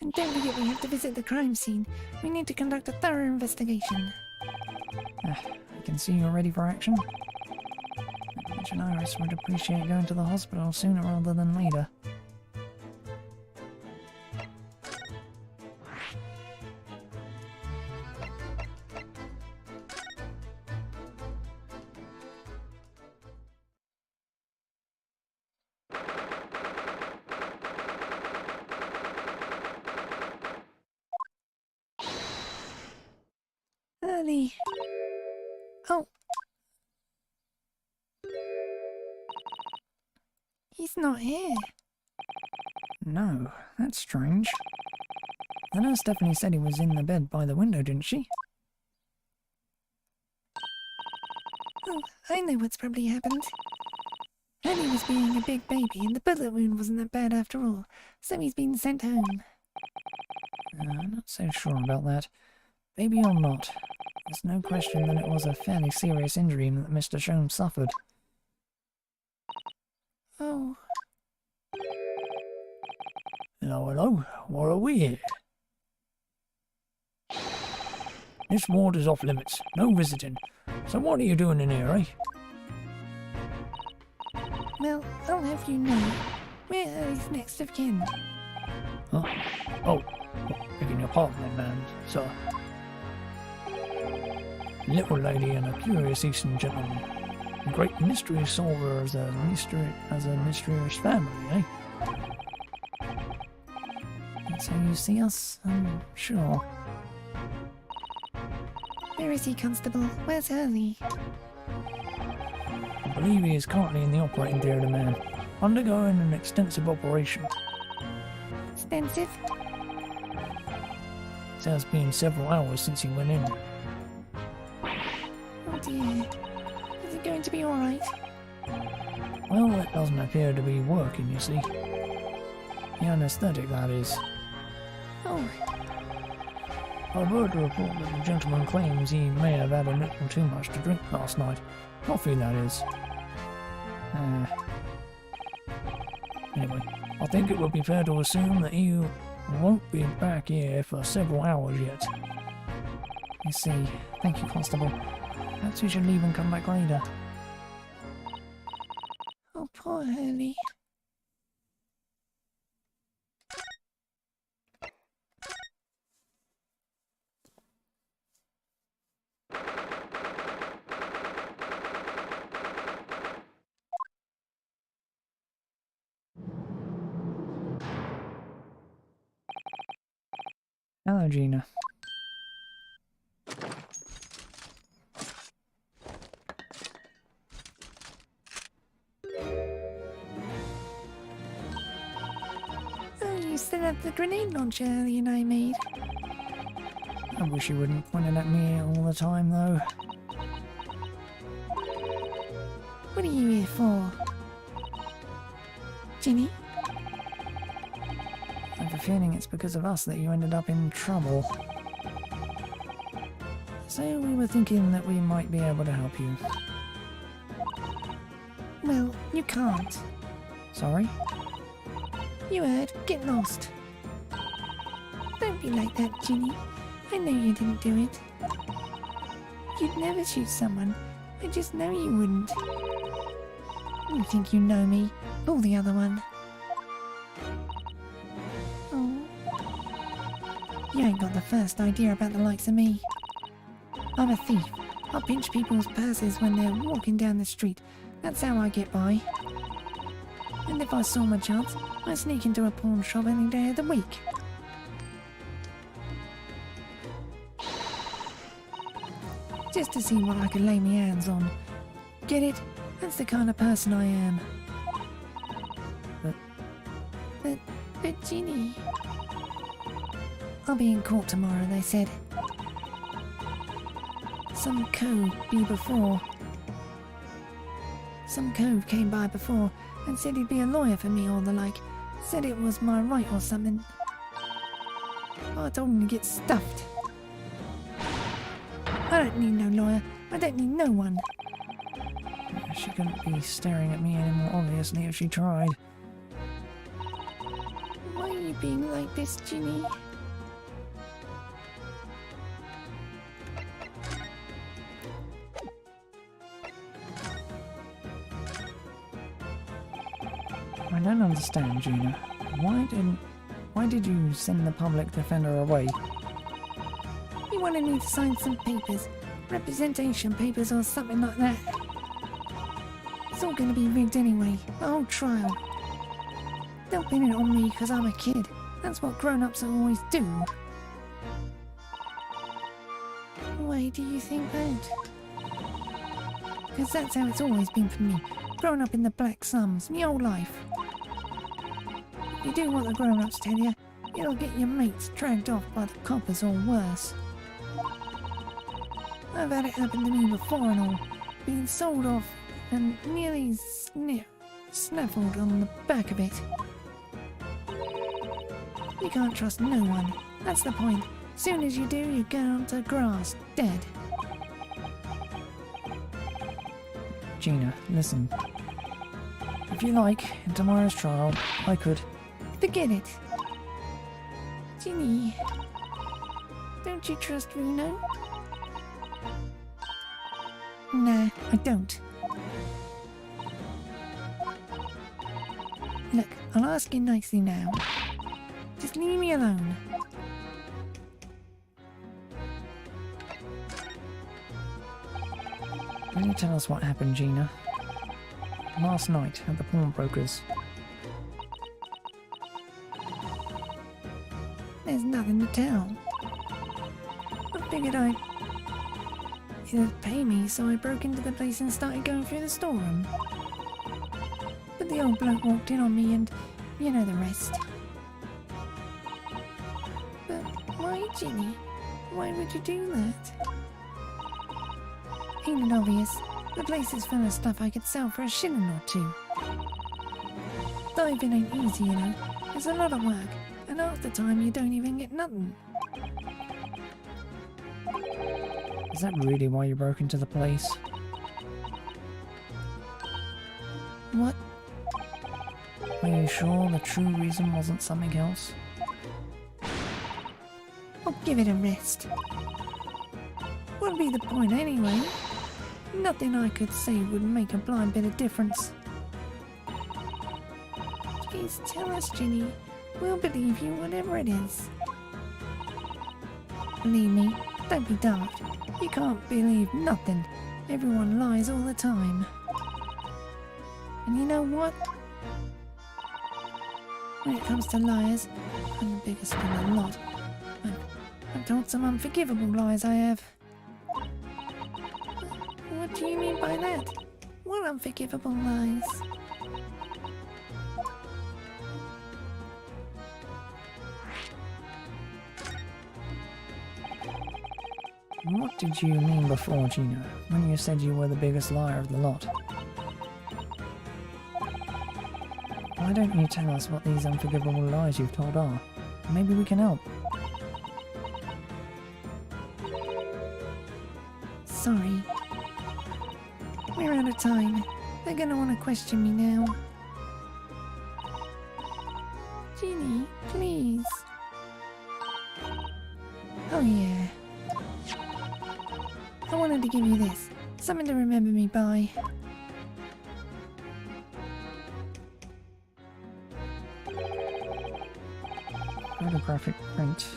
And don't forget we have to visit the crime scene. We need to conduct a thorough investigation. I can see you're ready for action. I imagine Iris would appreciate going to the hospital sooner rather than later. Early. Oh. He's not here. No, that's strange. The nurse definitely said he was in the bed by the window, didn't she? Oh, I know what's probably happened. Early was being a big baby and the bullet wound wasn't that bad after all, so he's been sent home. I'm not so sure about that. Maybe or not. There's no question that it was a fairly serious injury that Mr. Sholmes suffered. Oh. Hello, what are we here? This ward is off limits, no visiting. So what are you doing in here, eh? Well, I'll have you know, we're Early's next of kin. Huh? Oh, begging your pardon then, man, sir. Little lady and a curious Eastern gentleman. A great mystery solver as a mysterious family, eh? That's how you see us? I'm sure. Where is he, Constable? Where's Early? I believe he is currently in the operating theatre, man, undergoing an extensive operation. Expensive? It has been several hours since he went in. Oh dear. Is it going to be alright? Well, it doesn't appear to be working, you see. The anaesthetic, that is. Oh, I've heard a report that the gentleman claims he may have had a little too much to drink last night. Coffee, that is. Anyway, I think it would be fair to assume that he won't be back here for several hours yet. I see. Thank you, Constable. Perhaps we should leave and come back later. oh poor Early. Hello, Gina. Oh, you still have the grenade launcher Early and I made. I wish you wouldn't point it at me all the time, though. What are you here for? Ginny? I have a feeling it's because of us that you ended up in trouble. So we were thinking that we might be able to help you. Well, you can't. Sorry? You heard. Get lost. Don't be like that, Ginny. I know you didn't do it. You'd never shoot someone. I just know you wouldn't. You think you know me. Or the other one. Oh. You ain't got the first idea about the likes of me. I'm a thief. I pinch people's purses when they're walking down the street. That's how I get by. And if I saw my chance, I'd sneak into a pawn shop any day of the week. Just to see what I could lay my hands on. Get it? That's the kind of person I am. But Ginny... I'll be in court tomorrow, they said. Some cove came by before and said he'd be a lawyer for me or the like. Said it was my right or something. I told him to get stuffed. I don't need no lawyer. I don't need no one. She couldn't be staring at me any more obviously if she tried. Why are you being like this, Ginny? I don't understand, Gina. Why did you send the public defender away? He wanted me to sign some papers. Representation papers or something like that. It's all gonna be rigged anyway. The whole trial. They'll pin it on me because I'm a kid. That's what grown-ups always do. Why do you think that? Because that's how it's always been for me. Growing up in the Black Slums, me whole life. You do what the grown-ups tell you, you'll get your mates dragged off by the coppers or worse. I've had it happen to me before and all. Being sold off and nearly snaffled on the back of it. You can't trust no one. That's the point. Soon as you do, you go onto grass, dead. Gina, listen. If you like, in tomorrow's trial, I could... Forget it. Ginny, don't you trust Runo? Nah, I don't. Look, I'll ask you nicely now. Just leave me alone. Will you tell us what happened, Gina? Last night at the pawnbroker's. There's nothing to tell. I figured it'd pay me, so I broke into the place and started going through the storeroom. But the old bloke walked in on me and you know the rest. But why, Ginny? Why would you do that? Ain't it obvious? The place is full of stuff I could sell for a shilling or two. Diving ain't easy, you know. It's a lot of work, and half the time you don't even get nothing. Is that really why you broke into the place? What? Are you sure the true reason wasn't something else? Oh, give it a rest. What'd be the point anyway? Nothing I could say would make a blind bit of difference. Please tell us, Ginny. We'll believe you whatever it is. Believe me, don't be daft. You can't believe nothing. Everyone lies all the time. And you know what? When it comes to liars, I'm the biggest in the lot. I've told some unforgivable lies, I have. What do you mean by that? What unforgivable lies? What did you mean before, Gina, when you said you were the biggest liar of the lot? Why don't you tell us what these unforgivable lies you've told are? Maybe we can help. Sorry. We're out of time. They're gonna want to question me now. Ginny, please. Oh yeah. I wanted to give you this. Something to remember me by. Photographic print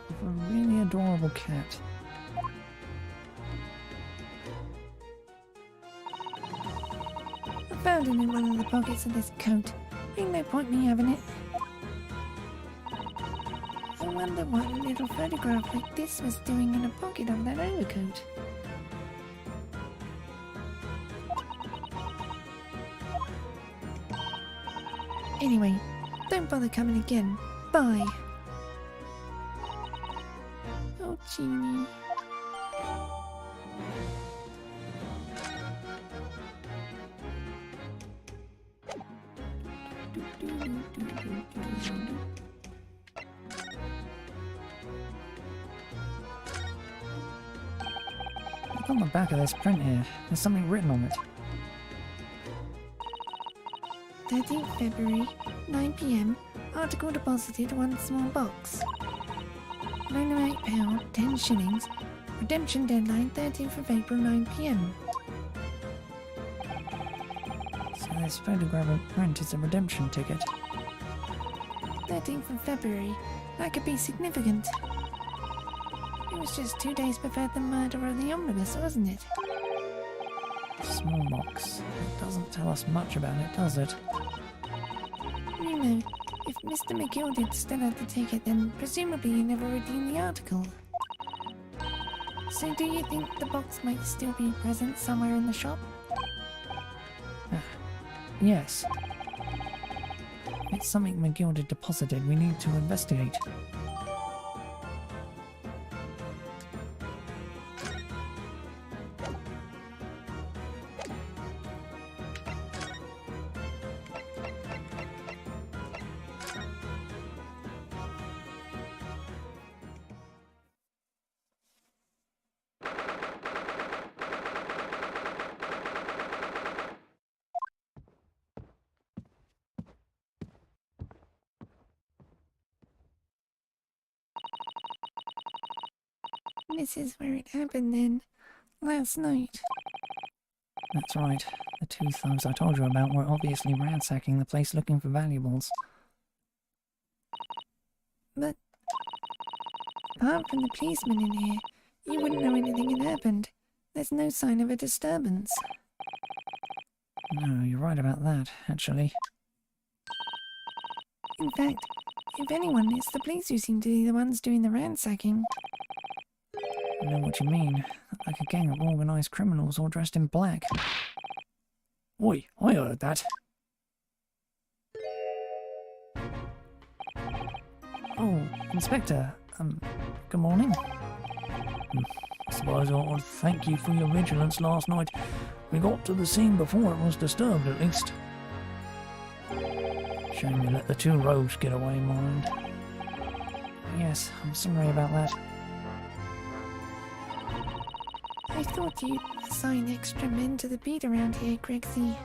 of a really adorable cat. I found it in one of the pockets of this coat. Ain't no point me having it. I wonder what a little photograph like this was doing in a pocket of that overcoat. Anyway, don't bother coming again. Bye. Oh, Jeannie. Look on the back of this print here. There's something written on it. 13th February, 9 PM. Article deposited 1 small box. Loan amount £8, 10 shillings. Redemption deadline 13th of April, 9 PM. So this photographic print is a redemption ticket. 13th of February. That could be significant. It was just 2 days before the murder of the omnibus, wasn't it? Small box. It doesn't tell us much about it, does it? You know, if Mr. McGill did still have the ticket, then presumably he never redeemed the article. So do you think the box might still be present somewhere in the shop? Yes. It's something McGill had deposited. We need to investigate. This is where it happened then. Last night. That's right. The two thugs I told you about were obviously ransacking the place looking for valuables. But apart from the policeman in here, you wouldn't know anything had happened. There's no sign of a disturbance. No, you're right about that, actually. In fact, if anyone, it's the police who seem to be the ones doing the ransacking. I know what you mean. Like a gang of organised criminals all dressed in black. Oi, I heard that. Oh, Inspector. Good morning. I suppose I ought to thank you for your vigilance last night. We got to the scene before it was disturbed, at least. Shame you let the two rogues get away, mind. Yes, I'm sorry about that. I thought you'd assign extra men to the beat around here, Grexy.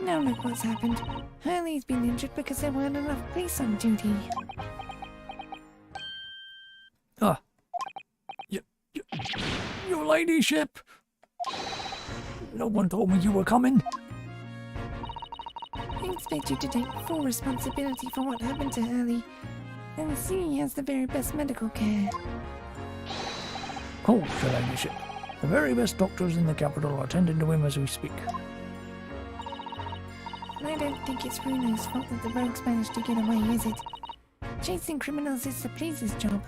Now look what's happened. Hurley's been injured because there weren't enough police on duty. Ah. Your ladyship! No one told me you were coming. I expect you to take full responsibility for what happened to Hurley, and see he has the very best medical care. Of course, your ladyship. The very best doctors in the capital are attending to him as we speak. I don't think it's Bruno's fault that the rogues managed to get away, is it? Chasing criminals is the police's job.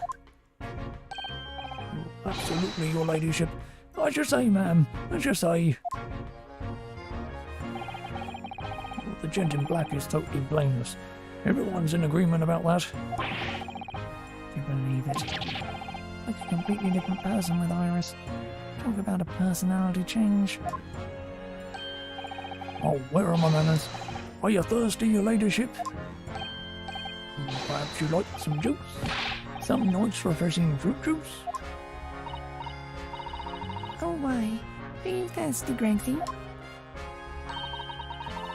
Absolutely, your ladyship. As you say, ma'am. As you say. The gent in black is totally blameless. Everyone's in agreement about that. Do you believe it? like a completely different person with Iris. Talk about a personality change. Oh, where are my manners? Are you thirsty, your ladyship? Perhaps you'd like some juice? Some nice refreshing fruit juice? Oh, why? Are you thirsty, Greggy?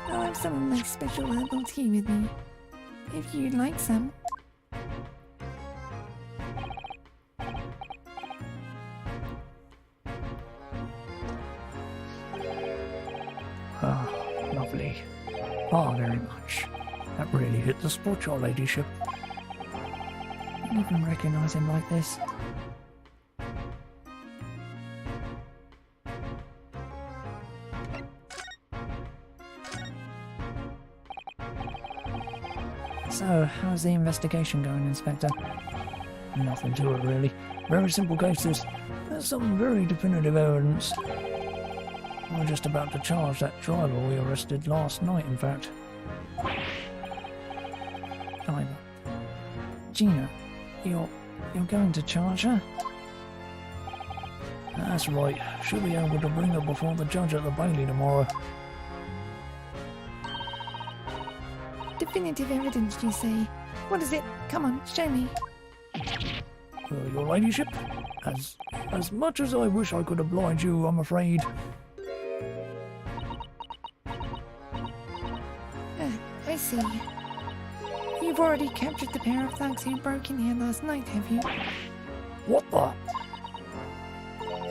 I'll have some of my special herbal tea with me, if you'd like some. Ah, lovely. Ah, very much. That really hit the spot, your ladyship. I don't even recognise him like this. So, how's the investigation going, Inspector? Nothing to it, really. Very simple case, this. There's some very definitive evidence. We're just about to charge that driver we arrested last night, in fact. Driver. Gina, you're going to charge her? That's right. She'll be able to bring her before the judge at the Bailey tomorrow. Definitive evidence, you say? What is it? Come on, show me. Your ladyship? As much as I wish I could oblige you, I'm afraid. I see. You've already captured the pair of thugs who broke in here last night, have you? What the?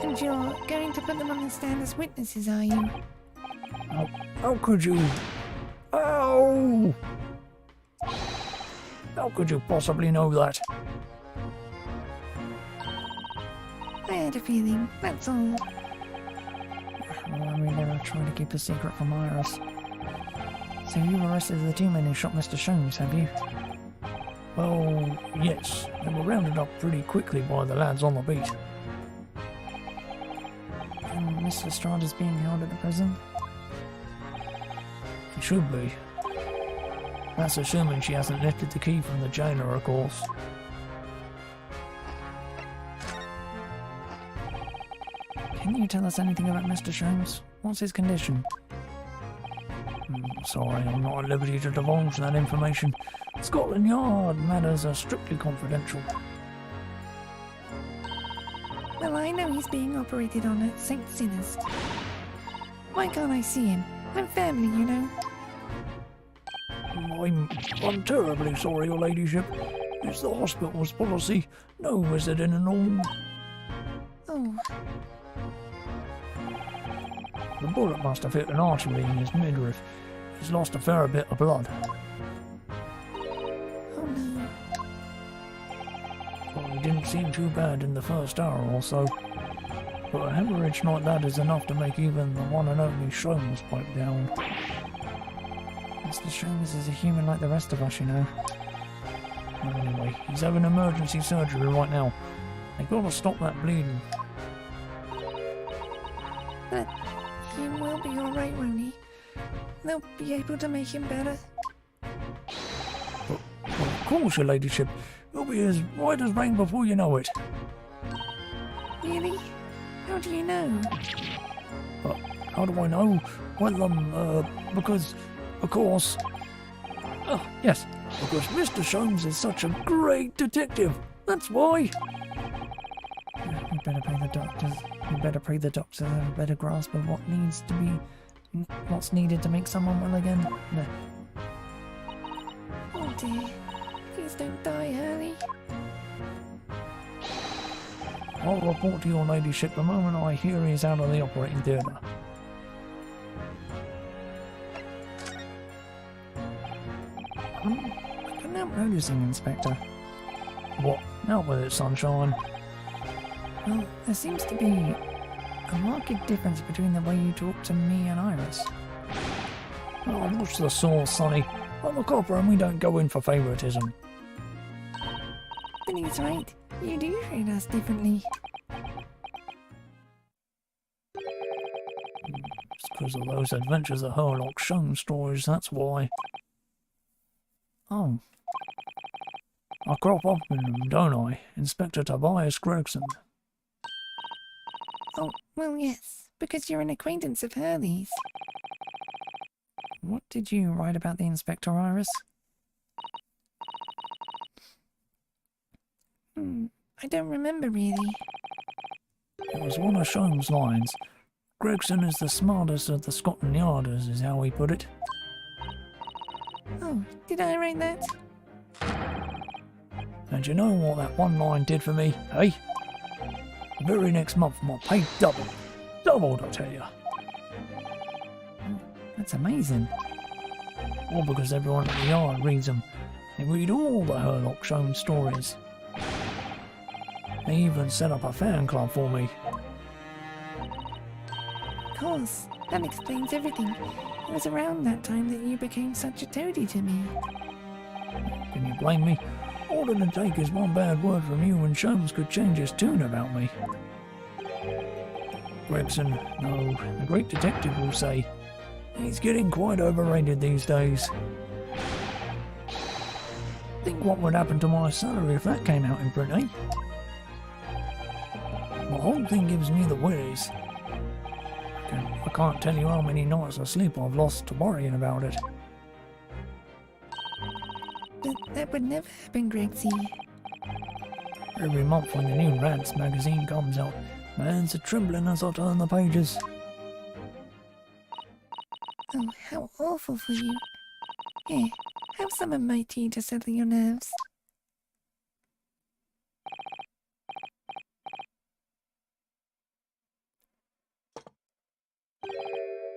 And you're going to put them on the stand as witnesses, are you? How could you? Ow! How could you possibly know that? I had a feeling, that's all. Well, I mean, they were trying to keep a secret from Iris. So you arrested the two men who shot Mr. Sholmes, have you? Well, yes. They were rounded up pretty quickly by the lads on the beat. And Miss Lestrada's being held at the prison? It should be. That's assuming she hasn't lifted the key from the jailer, of course. Can you tell us anything about Mr. Sholmes? What's his condition? Sorry, I'm not at liberty to divulge that information. Scotland Yard matters are strictly confidential. Well, I know he's being operated on at St. Sinners. Why can't I see him? I'm family, you know. I'm terribly sorry, your ladyship. It's the hospital's policy. No visiting and all. Oh, The bullet must have hit an artery in his midriff. He's lost a fair bit of blood. oh no. Well, he didn't seem too bad in the first hour or so. But a hemorrhage like that is enough to make even the one and only Sholmes pipe down. Mr. Sholmes is a human like the rest of us, you know. Well, anyway, he's having emergency surgery right now. They gotta stop that bleeding. But he will be alright, won't he? They'll be able to make him better. Well, of course, your ladyship. He'll be as white as rain before you know it. Really? How do you know? How do I know? Well, because, of course... Oh, yes, because Mr. Sholmes is such a great detective. That's why. We better pray the doctors. We better pray the doctors have a better grasp of what needs to be... what's needed to make someone well again. No. Oh dear. Please don't die early. I'll report to your ladyship the moment I hear he's out of the operating theatre. I couldn't help noticing, Inspector. What? Out with it, sunshine. Well, there seems to be a marked difference between the way you talk to me and Iris. Oh, what's the source, Sonny? I'm a copper and we don't go in for favouritism. Then he's right. You do treat us differently. It's because of those adventures of Herlock Sholmes stories, that's why. Oh. I crop up in them, don't I? Inspector Tobias Gregson. Oh, well, yes, because you're an acquaintance of Hurley's. What did you write about the Inspector, Iris? I don't remember really. It was one of Sholmes' lines. Gregson is the smartest of the Scotland Yarders, is how he put it. Oh, did I write that? And you know what that one line did for me, eh? The very next month my pay doubled. Doubled, I tell you. That's amazing. All because everyone at the yard reads them. They read all the Herlock Sholmes stories. They even set up a fan club for me. Of course, that explains everything. It was around that time that you became such a toady to me. Can you blame me? All it'd take is one bad word from you and Sholmes could change his tune about me. Gregson, no, the great detective will say, he's getting quite overrated these days. Think what would happen to my salary if that came out in print, eh? The whole thing gives me the willies. I can't tell you how many nights of sleep I've lost to worrying about it. But that would never happen, Gregsy. Every month when the new Rants magazine comes out, my hands are trembling as I turn the pages. Oh, how awful for you. Here, have some of my tea to settle your nerves.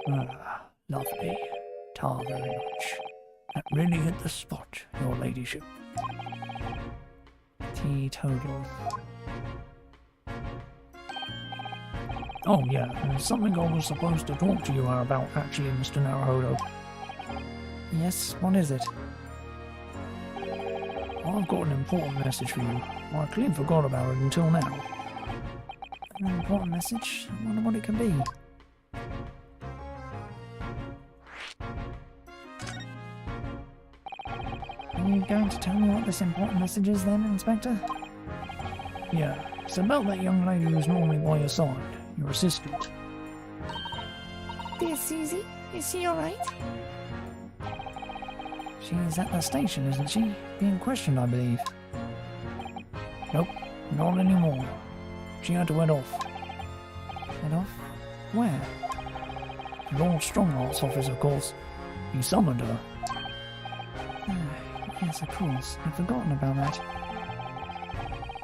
Ah, lovely. Tar very much. That really hit the spot, your ladyship. Teetotal. Oh yeah, there's something I was supposed to talk to you about actually, Mr. Naruhodo. Yes, what is it? I've got an important message for you. I clean forgot about it until now. An important message? I wonder what it could be. Are you going to tell me what this important message is then, Inspector? Yeah, it's about that young lady who's normally by your side, your assistant. Dear Susie, is she alright? She's at the station, isn't she? Being questioned, I believe. Nope, not anymore. She had to head off. Head off? Where? Lord Strongart's office, of course. He summoned her. Yes, of course. I'd forgotten about that.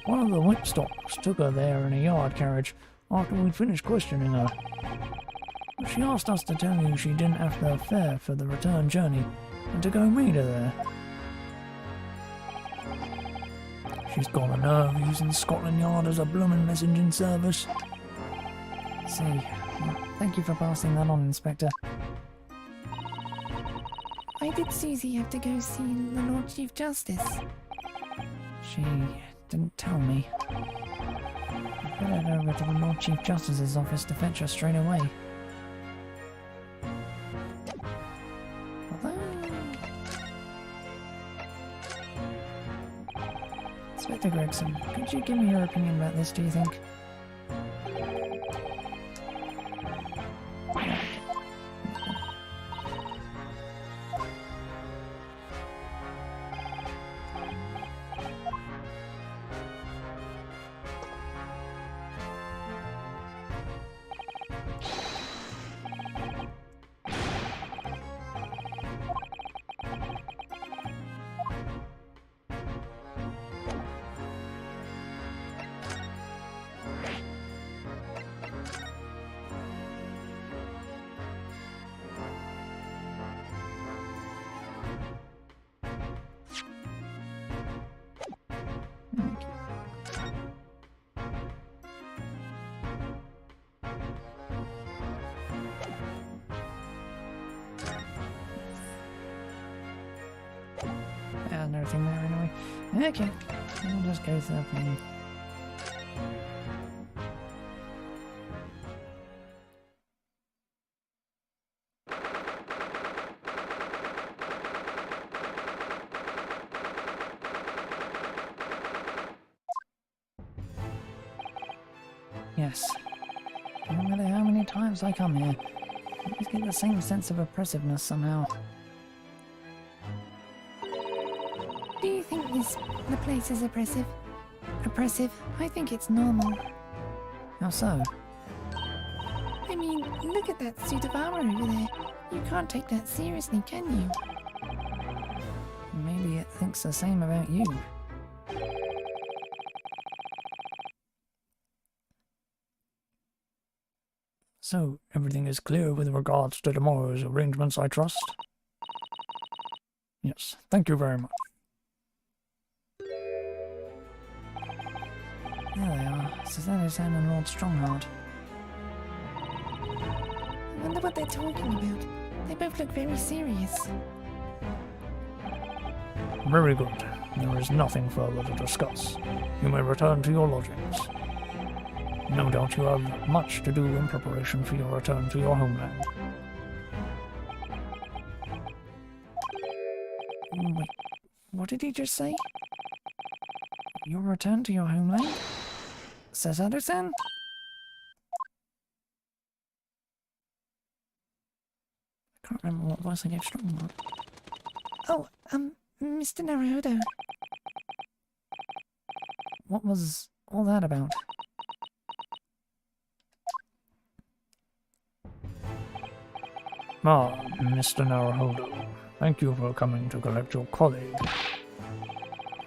One of the whipstocks took her there in a yard carriage after we'd finished questioning her. She asked us to tell you she didn't have the fare for the return journey and to go meet her there. She's got a nerve using Scotland Yard as a bloomin' messaging service. See. Thank you for passing that on, Inspector. Why did Susie have to go see the Lord Chief Justice? She didn't tell me. I better head over to the Lord Chief Justice's office to fetch her straight away. Although... Inspector Gregson, could you give me your opinion about this, do you think? And everything there anyway. Okay, I'll just go to that thing. Yes. No matter how many times I come here, I always get the same sense of oppressiveness somehow. Do you think the place is oppressive? Oppressive? I think it's normal. How so? I mean, look at that suit of armor over there. You can't take that seriously, can you? Maybe it thinks the same about you. So, everything is clear with regards to tomorrow's arrangements, I trust? Yes, thank you very much. There they are, Susanne and Lord Strongheart. I wonder what they're talking about. They both look very serious. Very good. There is nothing further to discuss. You may return to your lodgings. No doubt you have much to do in preparation for your return to your homeland. Wait, what did he just say? Your return to your homeland? Susanne? I can't remember what voice I gave Strongheart. Oh, Mr. Naruhodo. What was all that about? Ah, Mr. Naruhodo, thank you for coming to collect your colleague.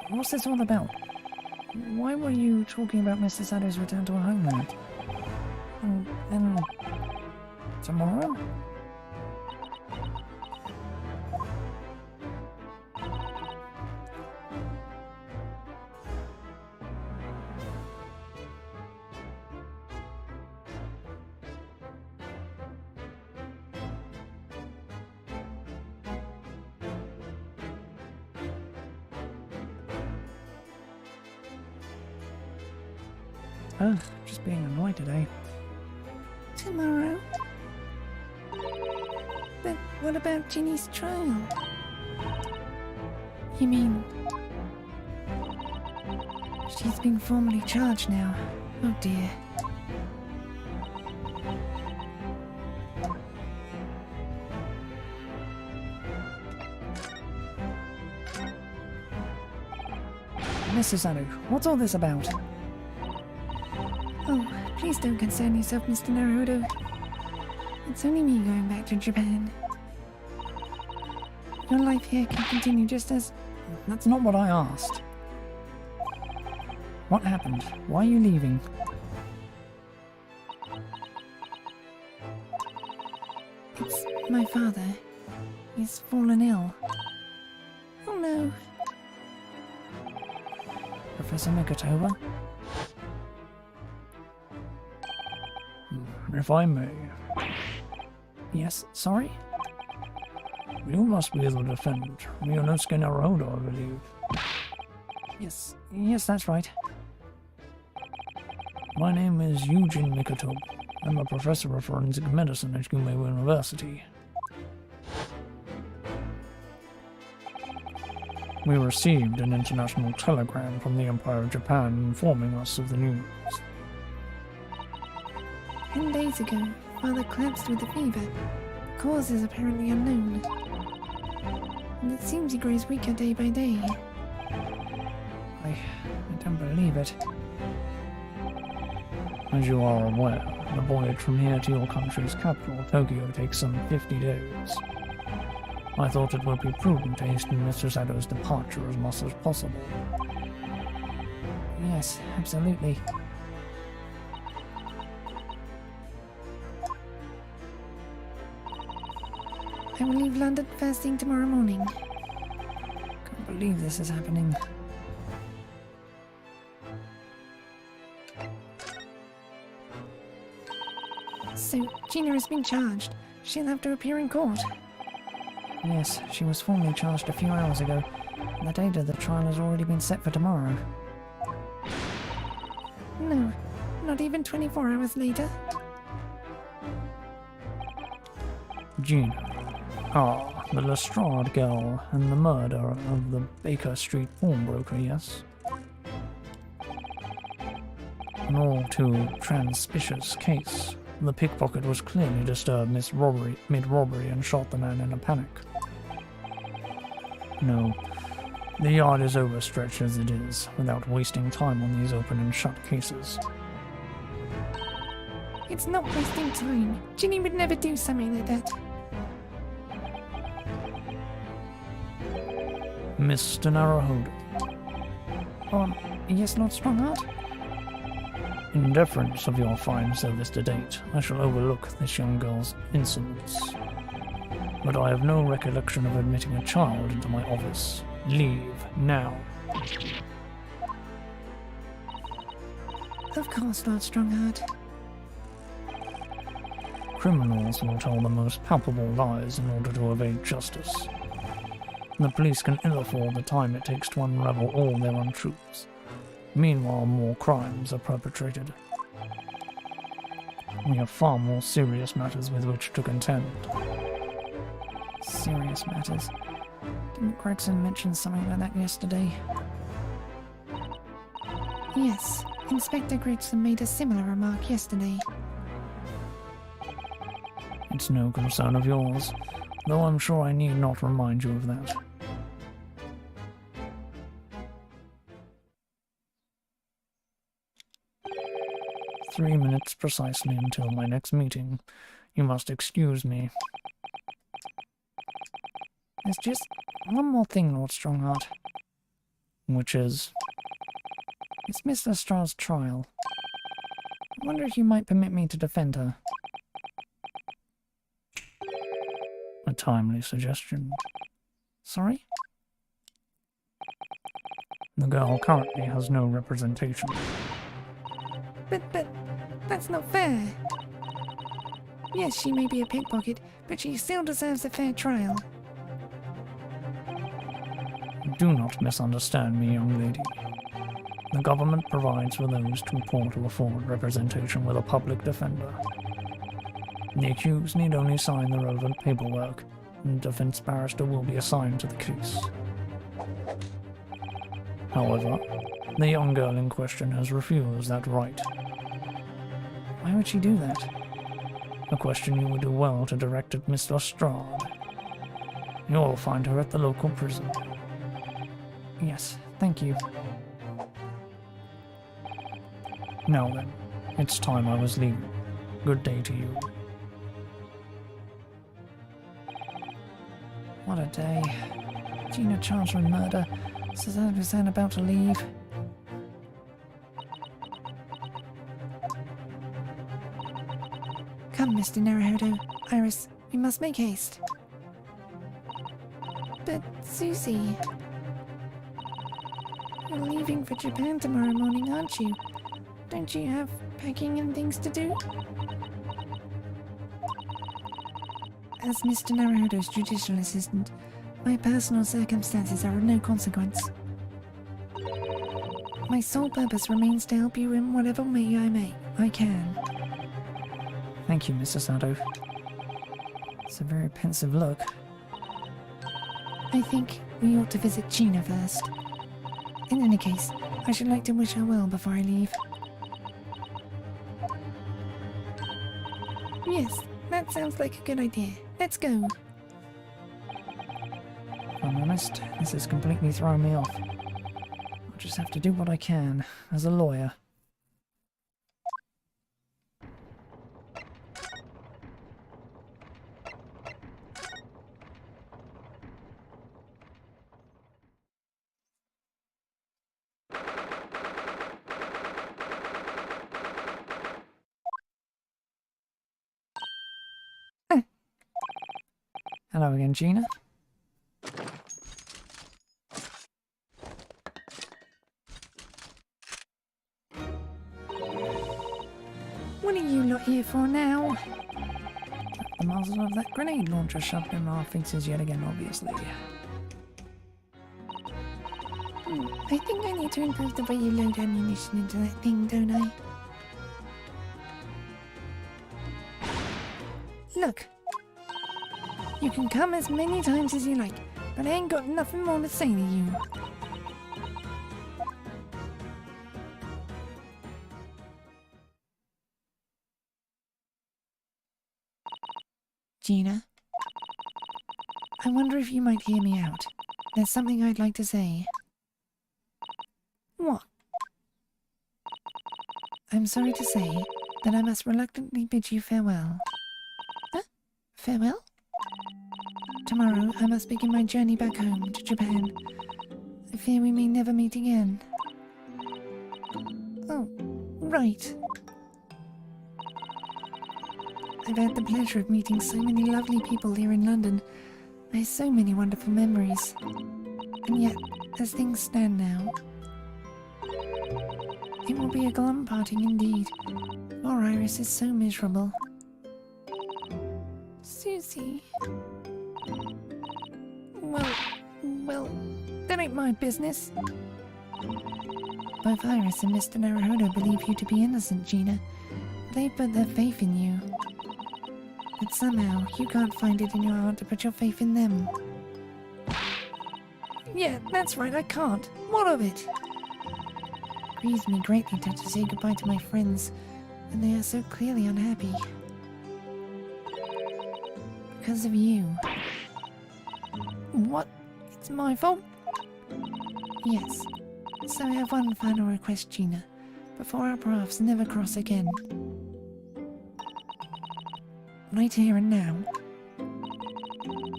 What's this all about? Why were you talking about Mr. Sadow's return to her homeland? And tomorrow? Ugh, just being annoyed today. Tomorrow? But what about Ginny's trial? You mean... she's been formally charged now. Oh dear. Mrs. Sanu, what's all this about? Oh, please don't concern yourself, Mr. Naruhodo. It's only me going back to Japan. Your life here can continue just as... That's not what I asked. What happened? Why are you leaving? It's my father. He's fallen ill. Oh no. Professor Mikatoba? If I may, Yes, sorry? you must be the defendant, Ryunosuke Naruhodo, I believe. Yes, that's right. My name is Eugene Mikatoba. I'm a professor of forensic medicine at Yumei University. We received an international telegram from the Empire of Japan informing us of the news. 10 days ago, Father collapsed with a fever. The cause is apparently unknown. And it seems he grows weaker day by day. I don't believe it. As you are aware, the voyage from here to your country's capital, Tokyo, takes some 50 days. I thought it would be prudent to hasten Mr. Sadow's departure as much as possible. Yes, absolutely. I will leave London first thing tomorrow morning. Can't believe this is happening. So, Gina has been charged. She'll have to appear in court. Yes, she was formally charged a few hours ago. The date of the trial has already been set for tomorrow. No, not even 24 hours later. Gina. Ah, the Lestrade girl and the murder of the Baker Street pawnbroker, yes? An all too transpicious case. The pickpocket was clearly disturbed mid-robbery and shot the man in a panic. No, the yard is overstretched as it is, without wasting time on these open and shut cases. It's not wasting time. Ginny would never do something like that. Mr. Naruhodo. Yes, Lord Strongheart? In deference of your fine service to date, I shall overlook this young girl's insolence. But I have no recollection of admitting a child into my office. Leave now. Of course, Lord Strongheart. Criminals will tell the most palpable lies in order to evade justice. The police can ill afford the time it takes to unravel all their untruths. Meanwhile, more crimes are perpetrated. We have far more serious matters with which to contend. Serious matters. Didn't Gregson mention something like that yesterday? Yes, Inspector Gregson made a similar remark yesterday. It's no concern of yours, though I'm sure I need not remind you of that. "3 minutes precisely until my next meeting. You must excuse me." There's just one more thing, Lord Strongheart. Which is? It's Miss Lestrade's trial. I wonder if you might permit me to defend her. A timely suggestion. Sorry? The girl currently has no representation. But, that's not fair. Yes, she may be a pickpocket, but she still deserves a fair trial. Do not misunderstand me, young lady. The government provides for those too poor to afford representation with a public defender. The accused need only sign the relevant paperwork, and the defense barrister will be assigned to the case. However, the young girl in question has refused that right. Why would she do that? A question you would do well to direct at Miss Lestrade. You'll find her at the local prison. Yes, thank you. Now then, it's time I was leaving. Good day to you. What a day. Gina charged with murder. Suzanne about to leave. Come, Mr. Naruhodo. Iris, we must make haste. But, Susie... You're leaving for Japan tomorrow morning, aren't you? Don't you have packing and things to do? As Mr. Naruhodo's judicial assistant, my personal circumstances are of no consequence. My sole purpose remains to help you in whatever way I can. Thank you, Mrs. Sado. It's a very pensive look. I think we ought to visit Gina first. In any case, I should like to wish her well before I leave. Yes, that sounds like a good idea. Let's go. If I'm honest, this is completely throwing me off. I'll just have to do what I can, as a lawyer. Hello again, Gina. What are you lot here for now? The muzzle of that grenade launcher shoved in our faces yet again, obviously. I think I need to improve the way you load ammunition into that thing, don't I? Look! You can come as many times as you like, but I ain't got nothing more to say to you. Gina, I wonder if you might hear me out. There's something I'd like to say. What? I'm sorry to say that I must reluctantly bid you farewell. Huh? Farewell? Tomorrow I must begin my journey back home to Japan. I fear we may never meet again. Oh, right. I've had the pleasure of meeting so many lovely people here in London. I have so many wonderful memories. And yet, as things stand now, it will be a glum parting indeed. Poor Iris is so miserable. Susie. Well, that ain't my business. Both Iris and Mr. Naruhodo believe you to be innocent, Gina. They put their faith in you. But somehow, you can't find it in your heart to put your faith in them. Yeah, that's right, I can't. What of it? Grieves me greatly to have to say goodbye to my friends, and they are so clearly unhappy. Because of you. What? It's my fault? Yes. So I have one final request, Gina, before our paths never cross again. Right here and now,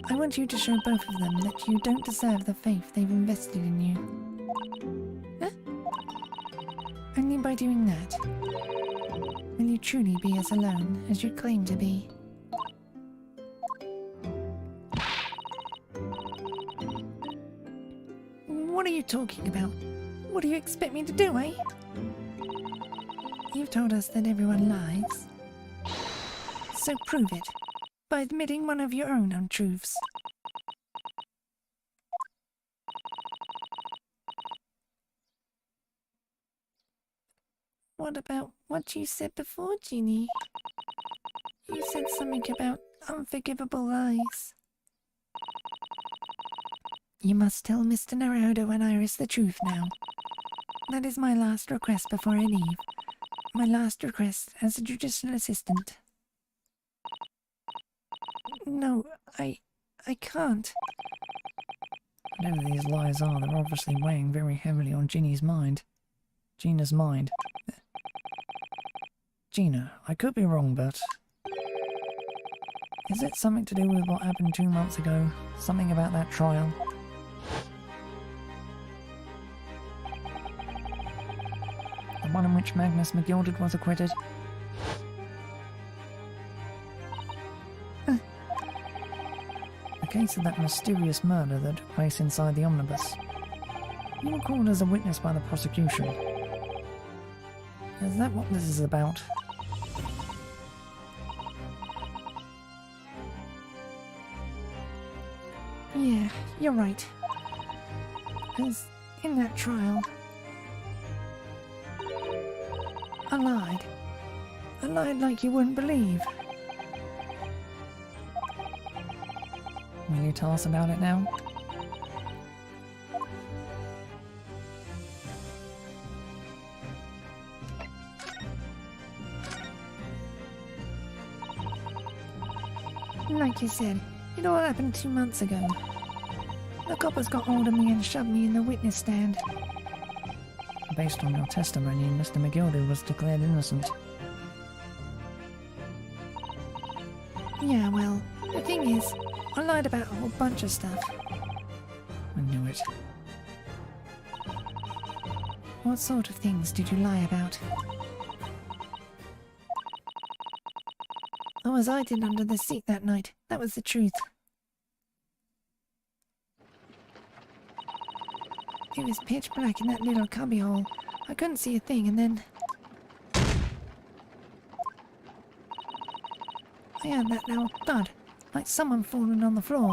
I want you to show both of them that you don't deserve the faith they've invested in you. Huh? Only by doing that will you truly be as alone as you claim to be. What are you talking about? What do you expect me to do, eh? You've told us that everyone lies. So prove it, by admitting one of your own untruths. What about what you said before, Jeannie? You said something about unforgivable lies. You must tell Mr. Naruhodo and Iris the truth now. That is my last request before I leave. My last request as a judicial assistant. No, I can't. Whatever these lies are, they're obviously weighing very heavily on Gina's mind. Gina, I could be wrong, but... is it something to do with what happened 2 months ago? Something about that trial? The one in which Magnus McGilded was acquitted? The case of that mysterious murder that took place inside the omnibus. You were called as a witness by the prosecution. Is that what this is about? Yeah, you're right. Because in that trial, I lied. I lied like you wouldn't believe. Will you tell us about it now? Like you said, it all happened 2 months ago. The coppers got hold of me and shoved me in the witness stand. Based on your testimony, Mr. McGilded was declared innocent. Yeah, well, the thing is, I lied about a whole bunch of stuff. I knew it. What sort of things did you lie about? I was hiding under the seat that night. That was the truth. It was pitch black in that little cubbyhole. I couldn't see a thing, and then... I heard that loud thud, like someone falling on the floor.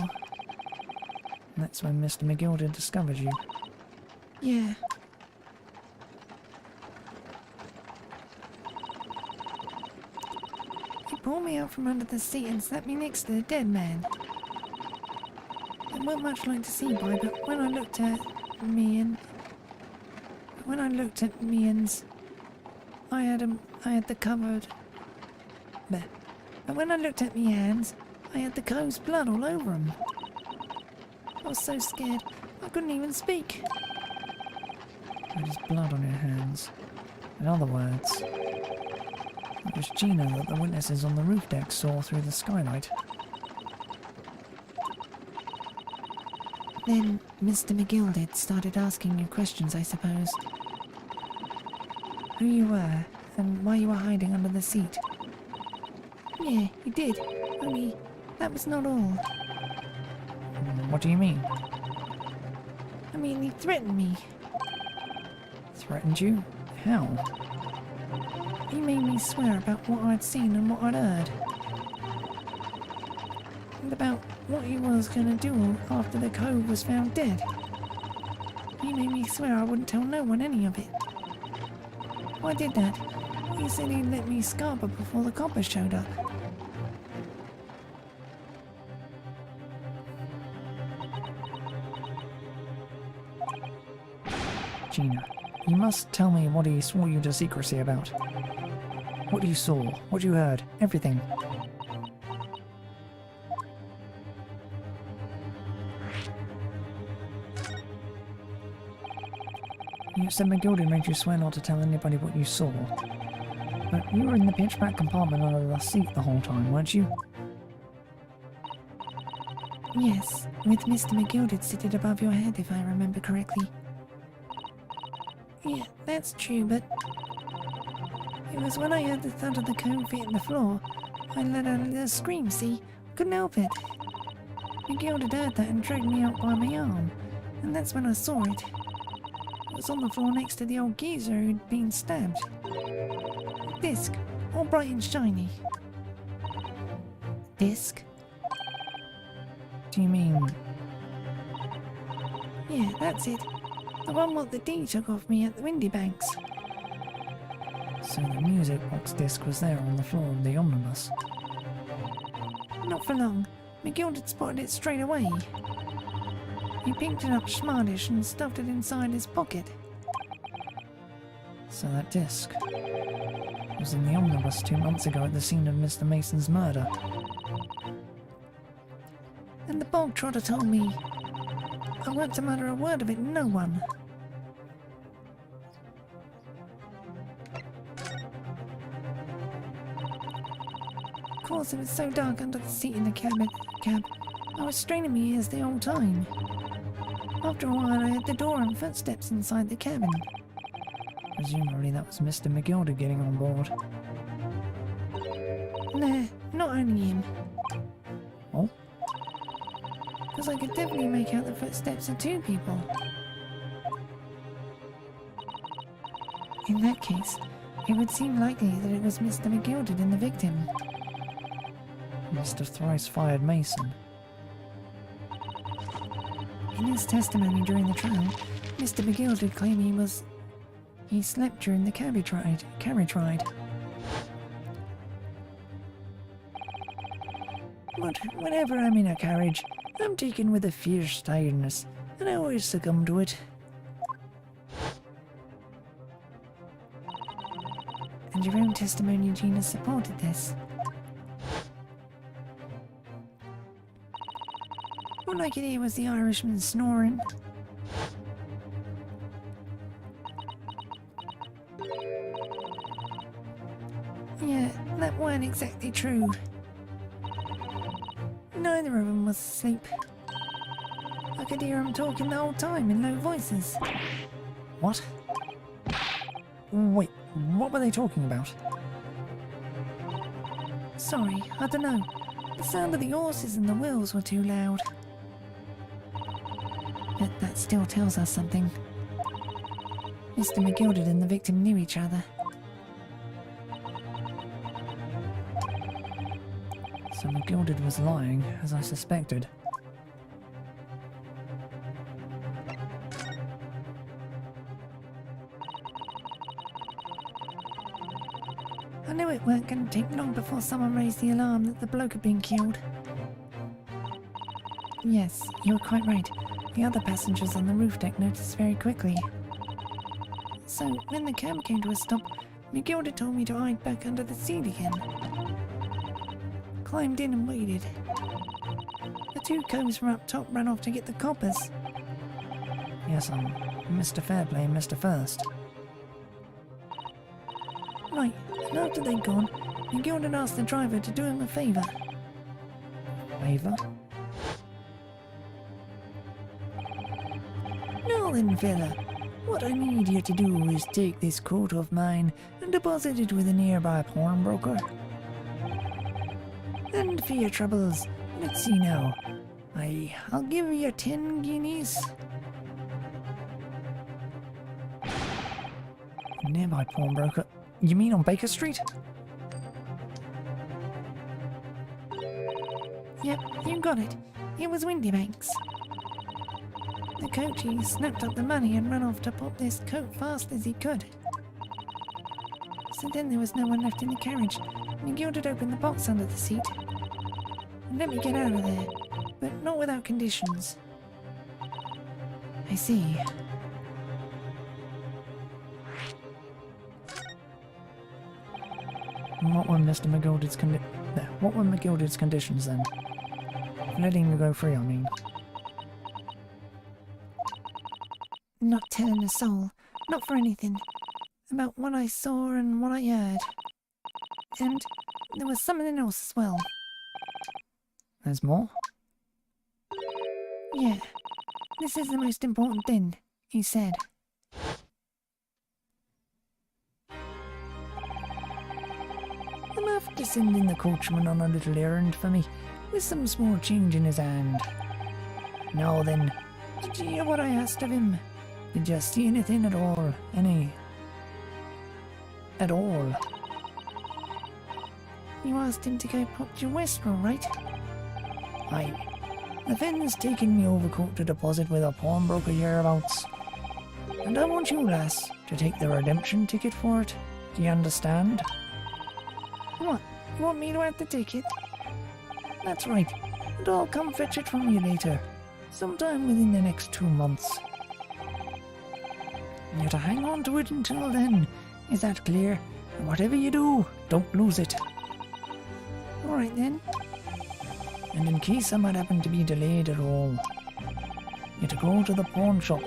That's when Mr. McGilded discovered you. Yeah. He pulled me out from under the seat and sat me next to the dead man. There weren't much light to see by, but when I looked at I had the covered... But when I looked at my hands, I had the cove's blood all over them. I was so scared, I couldn't even speak. There is blood on your hands. In other words, it was Gina that the witnesses on the roof deck saw through the skylight. Then Mr. McGilded started asking you questions, I suppose. Who you were, and why you were hiding under the seat. Yeah, he did. Only, that was not all. What do you mean? I mean, he threatened me. Threatened you? How? He made me swear about what I'd seen and what I'd heard. And about what he was going to do after the cove was found dead. He made me swear I wouldn't tell no one any of it. Why did that? He said he'd let me scarper before the coppers showed up. Gina, you must tell me what he swore you to secrecy about. What you saw, what you heard, everything. You said McGilded made you swear not to tell anybody what you saw. But you were in the pitch black compartment under the seat the whole time, weren't you? Yes, with Mr. McGilded seated above your head, if I remember correctly. Yeah, that's true, but it was when I heard the thud of the cove hitting the floor. I let out a little scream, see? Couldn't help it. McGilded heard that and dragged me out by my arm, and that's when I saw it. It was on the floor next to the old geezer who'd been stabbed. A disc, all bright and shiny. Disc? Do you mean... Yeah, that's it. The one what the D took off me at the Windy Banks. So the music box disc was there on the floor of the omnibus? Not for long. McGilded spotted it straight away. He picked it up smartish and stuffed it inside his pocket. So that disc was in the omnibus 2 months ago at the scene of Mr. Mason's murder. And the bog trotter told me I weren't to mutter a word of it to no one. Of course, it was so dark under the seat in the cab. I was straining my ears the whole time. After a while, I heard the door and footsteps inside the cabin. Presumably that was Mr. McGilded getting on board. Nah, not only him. Oh? Because I could definitely make out the footsteps of 2 people. In that case, it would seem likely that it was Mr. McGilded and the victim. Mr. Thrice-Fired Mason. In his testimony during the trial, Mr. McGilded claimed he slept during the carriage ride. But whenever I'm in a carriage, I'm taken with a fierce tiredness, and I always succumb to it. And your own testimony, Gina, supported this. All I could hear was the Irishman snoring. Yeah, that weren't exactly true. Neither of them was asleep. I could hear them talking the whole time in low voices. What? Wait, what were they talking about? Sorry, I don't know. The sound of the horses and the wheels were too loud. But that still tells us something. Mr. McGilded and the victim knew each other. So McGilded was lying, as I suspected. I knew it weren't going to take long before someone raised the alarm that the bloke had been killed. Yes, you were quite right. The other passengers on the roof deck noticed very quickly. So, when the cab came to a stop, McGilded told me to hide back under the seat again. climbed in and waited. The two coves from up top ran off to get the coppers. Yes, Mr. Fairplay and Mr. First. Right, and after they'd gone, McGill had asked the driver to do him a favour. Favour? Now then, fella, what I need you to do is take this coat of mine and deposit it with a nearby pawnbroker. And for your troubles, let's see now. I'll give you 10 guineas. Nearby pawnbroker? You mean on Baker Street? Yep, you got it. It was Windybanks. The coachee snapped up the money and ran off to pop this coat fast as he could. So then there was no one left in the carriage. McGill had opened the box under the seat and let me get out of there, but not without conditions. I see. And what were McGilded's conditions then? Letting you go free, I mean. Not telling a soul, not for anything, about what I saw and what I heard. And there was something else as well. There's more? Yeah, this is the most important thing, he said. I'm after sending the coachman on a little errand for me, with some small change in his hand. Now then, Did you hear what I asked of him? did you see anything at all? At all? You asked him to go pop your Westro, right? Aye. The Fenn's taken me overcoat to deposit with a pawnbroker hereabouts. And I want you, lass, to take the redemption ticket for it. Do you understand? What? You want me to have the ticket? That's right. And I'll come fetch it from you later. Sometime within the next 2 months. You're to hang on to it until then. Is that clear? And whatever you do, don't lose it. Alright then. And in case I might happen to be delayed at all, you're to go to the pawn shop,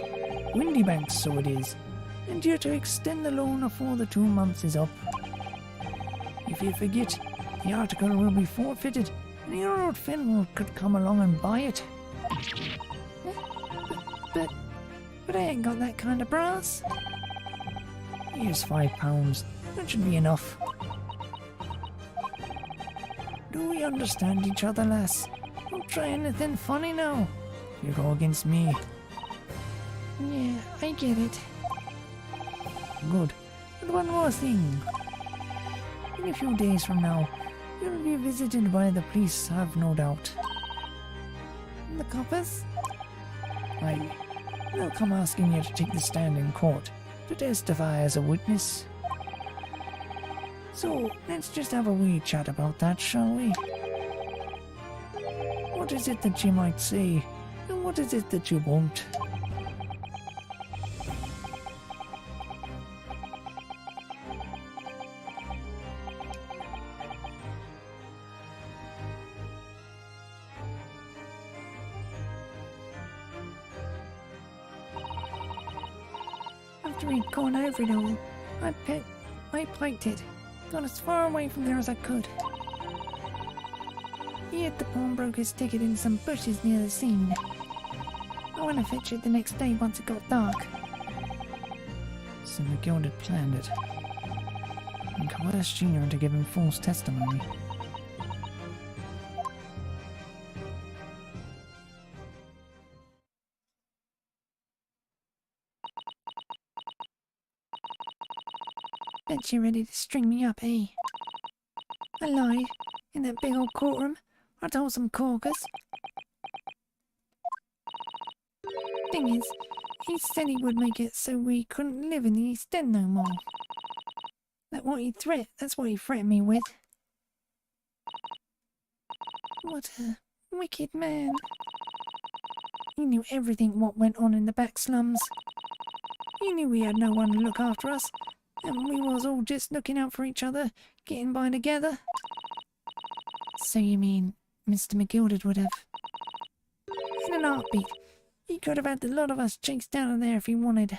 Windybanks so it is, and you're to extend the loan before the 2 months is up. If you forget, the article will be forfeited, and your old Fenwell could come along and buy it. But I ain't got that kind of brass. Here's £5. That should be enough. Do we understand each other, lass? Don't try anything funny now. You go against me. Yeah, I get it. Good. And one more thing. In a few days from now, you'll be visited by the police, I've no doubt. The coppers? Aye. They'll come asking you to take the stand in court, to testify as a witness. So, let's just have a wee chat about that, shall we? What is it that you might say, and what is it that you won't? After he'd gone over it all, I piked it, got as far away from there as I could. He hid the pawnbroker's ticket in some bushes near the scene. I went to fetch it the next day once it got dark. So McGill had planned it, and coerced Junior into giving false testimony. Bet you're ready to string me up, eh? I lied. In that big old courtroom, I told some corkers. Thing is, he said he would make it so we couldn't live in the East End no more. That's what he threatened me with. What a wicked man. He knew everything what went on in the back slums. He knew we had no one to look after us, and we was all just looking out for each other, getting by together. So you mean Mr. McGilded would have... In an heartbeat. He could have had the lot of us chased out of there if he wanted.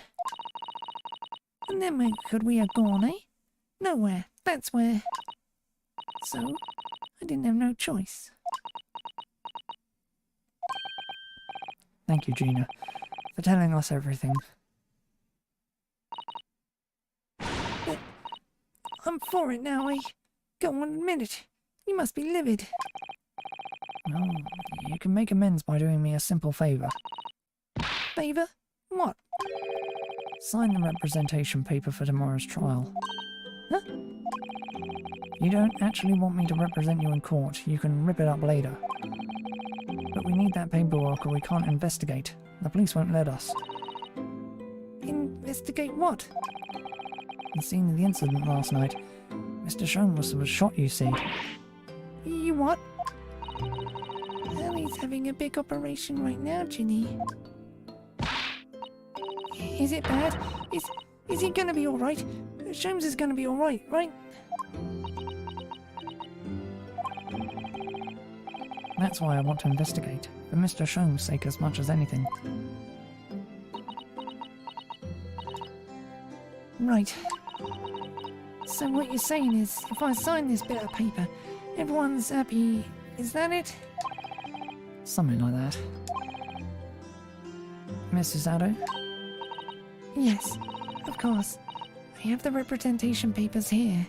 And then where could we have gone, eh? Nowhere. That's where. So, I didn't have no choice. Thank you, Gina, for telling us everything. But I'm for it now, eh? Go on, admit it. You must be livid. Well, you can make amends by doing me a simple favour. Favour? What? Sign the representation paper for tomorrow's trial. Huh? You don't actually want me to represent you in court. You can rip it up later. But we need that paperwork or we can't investigate. The police won't let us. Investigate what? The scene of the incident last night. Mr. Sholmes was shot, you see. You what? Well, he's having a big operation right now, Ginny. Is it bad? Is he gonna be alright? Sholmes is gonna be alright, right? That's why I want to investigate. For Mr. Sholmes' sake as much as anything. Right. So what you're saying is, if I sign this bit of paper, everyone's happy. Is that it? Something like that. Mrs. Addo? Yes, of course. I have the representation papers here.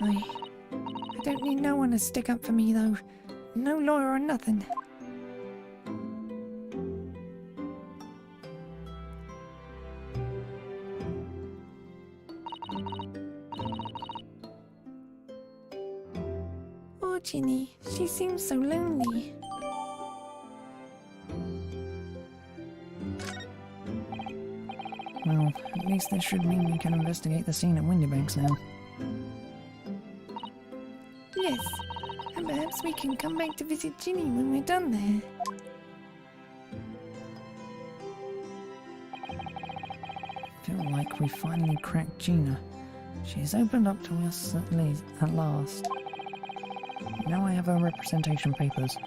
I don't need no one to stick up for me, though. No lawyer or nothing. Oh, Ginny, she seems so lonely. Well, at least this should mean we can investigate the scene at Windybanks now. Yes, and perhaps we can come back to visit Ginny when we're done there. I feel like we finally cracked Gina. She's opened up to us at last. Now I have her representation papers.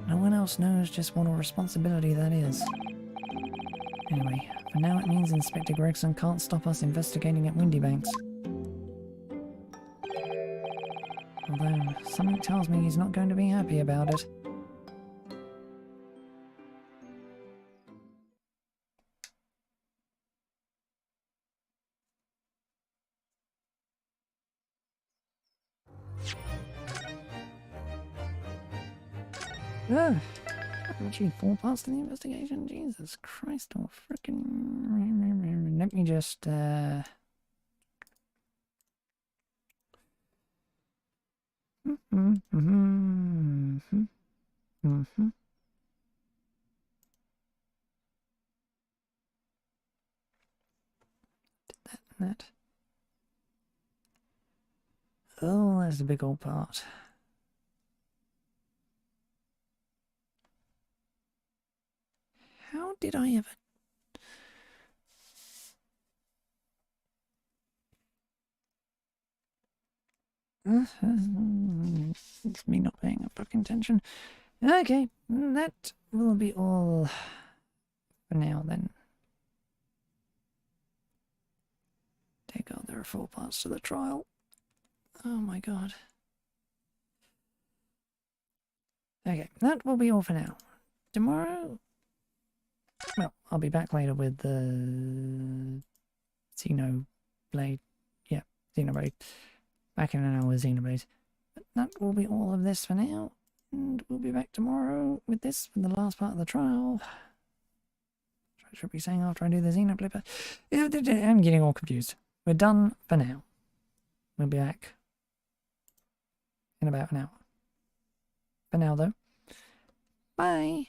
No one else knows just what a responsibility that is. Anyway, for now it means Inspector Gregson can't stop us investigating at Windybanks. Although, something tells me he's not going to be happy about it. Ah, actually 4 parts to the investigation. Jesus Christ, oh frickin'. Let me just, that. Oh, that's the big old part. How did I ever... It's me not paying up fucking attention. Okay, that will be all for now then. Dear God, there are 4 parts to the trial. Oh my God. Okay, that will be all for now. Tomorrow... Well, I'll be back later with the Xenoblade. Yeah, Xenoblade. Back in an hour with Xenoblade. But that will be all of this for now. And we'll be back tomorrow with this for the last part of the trial. I should be saying after I do the Xenoblade, but I'm getting all confused. We're done for now. We'll be back in about an hour. For now, though. Bye.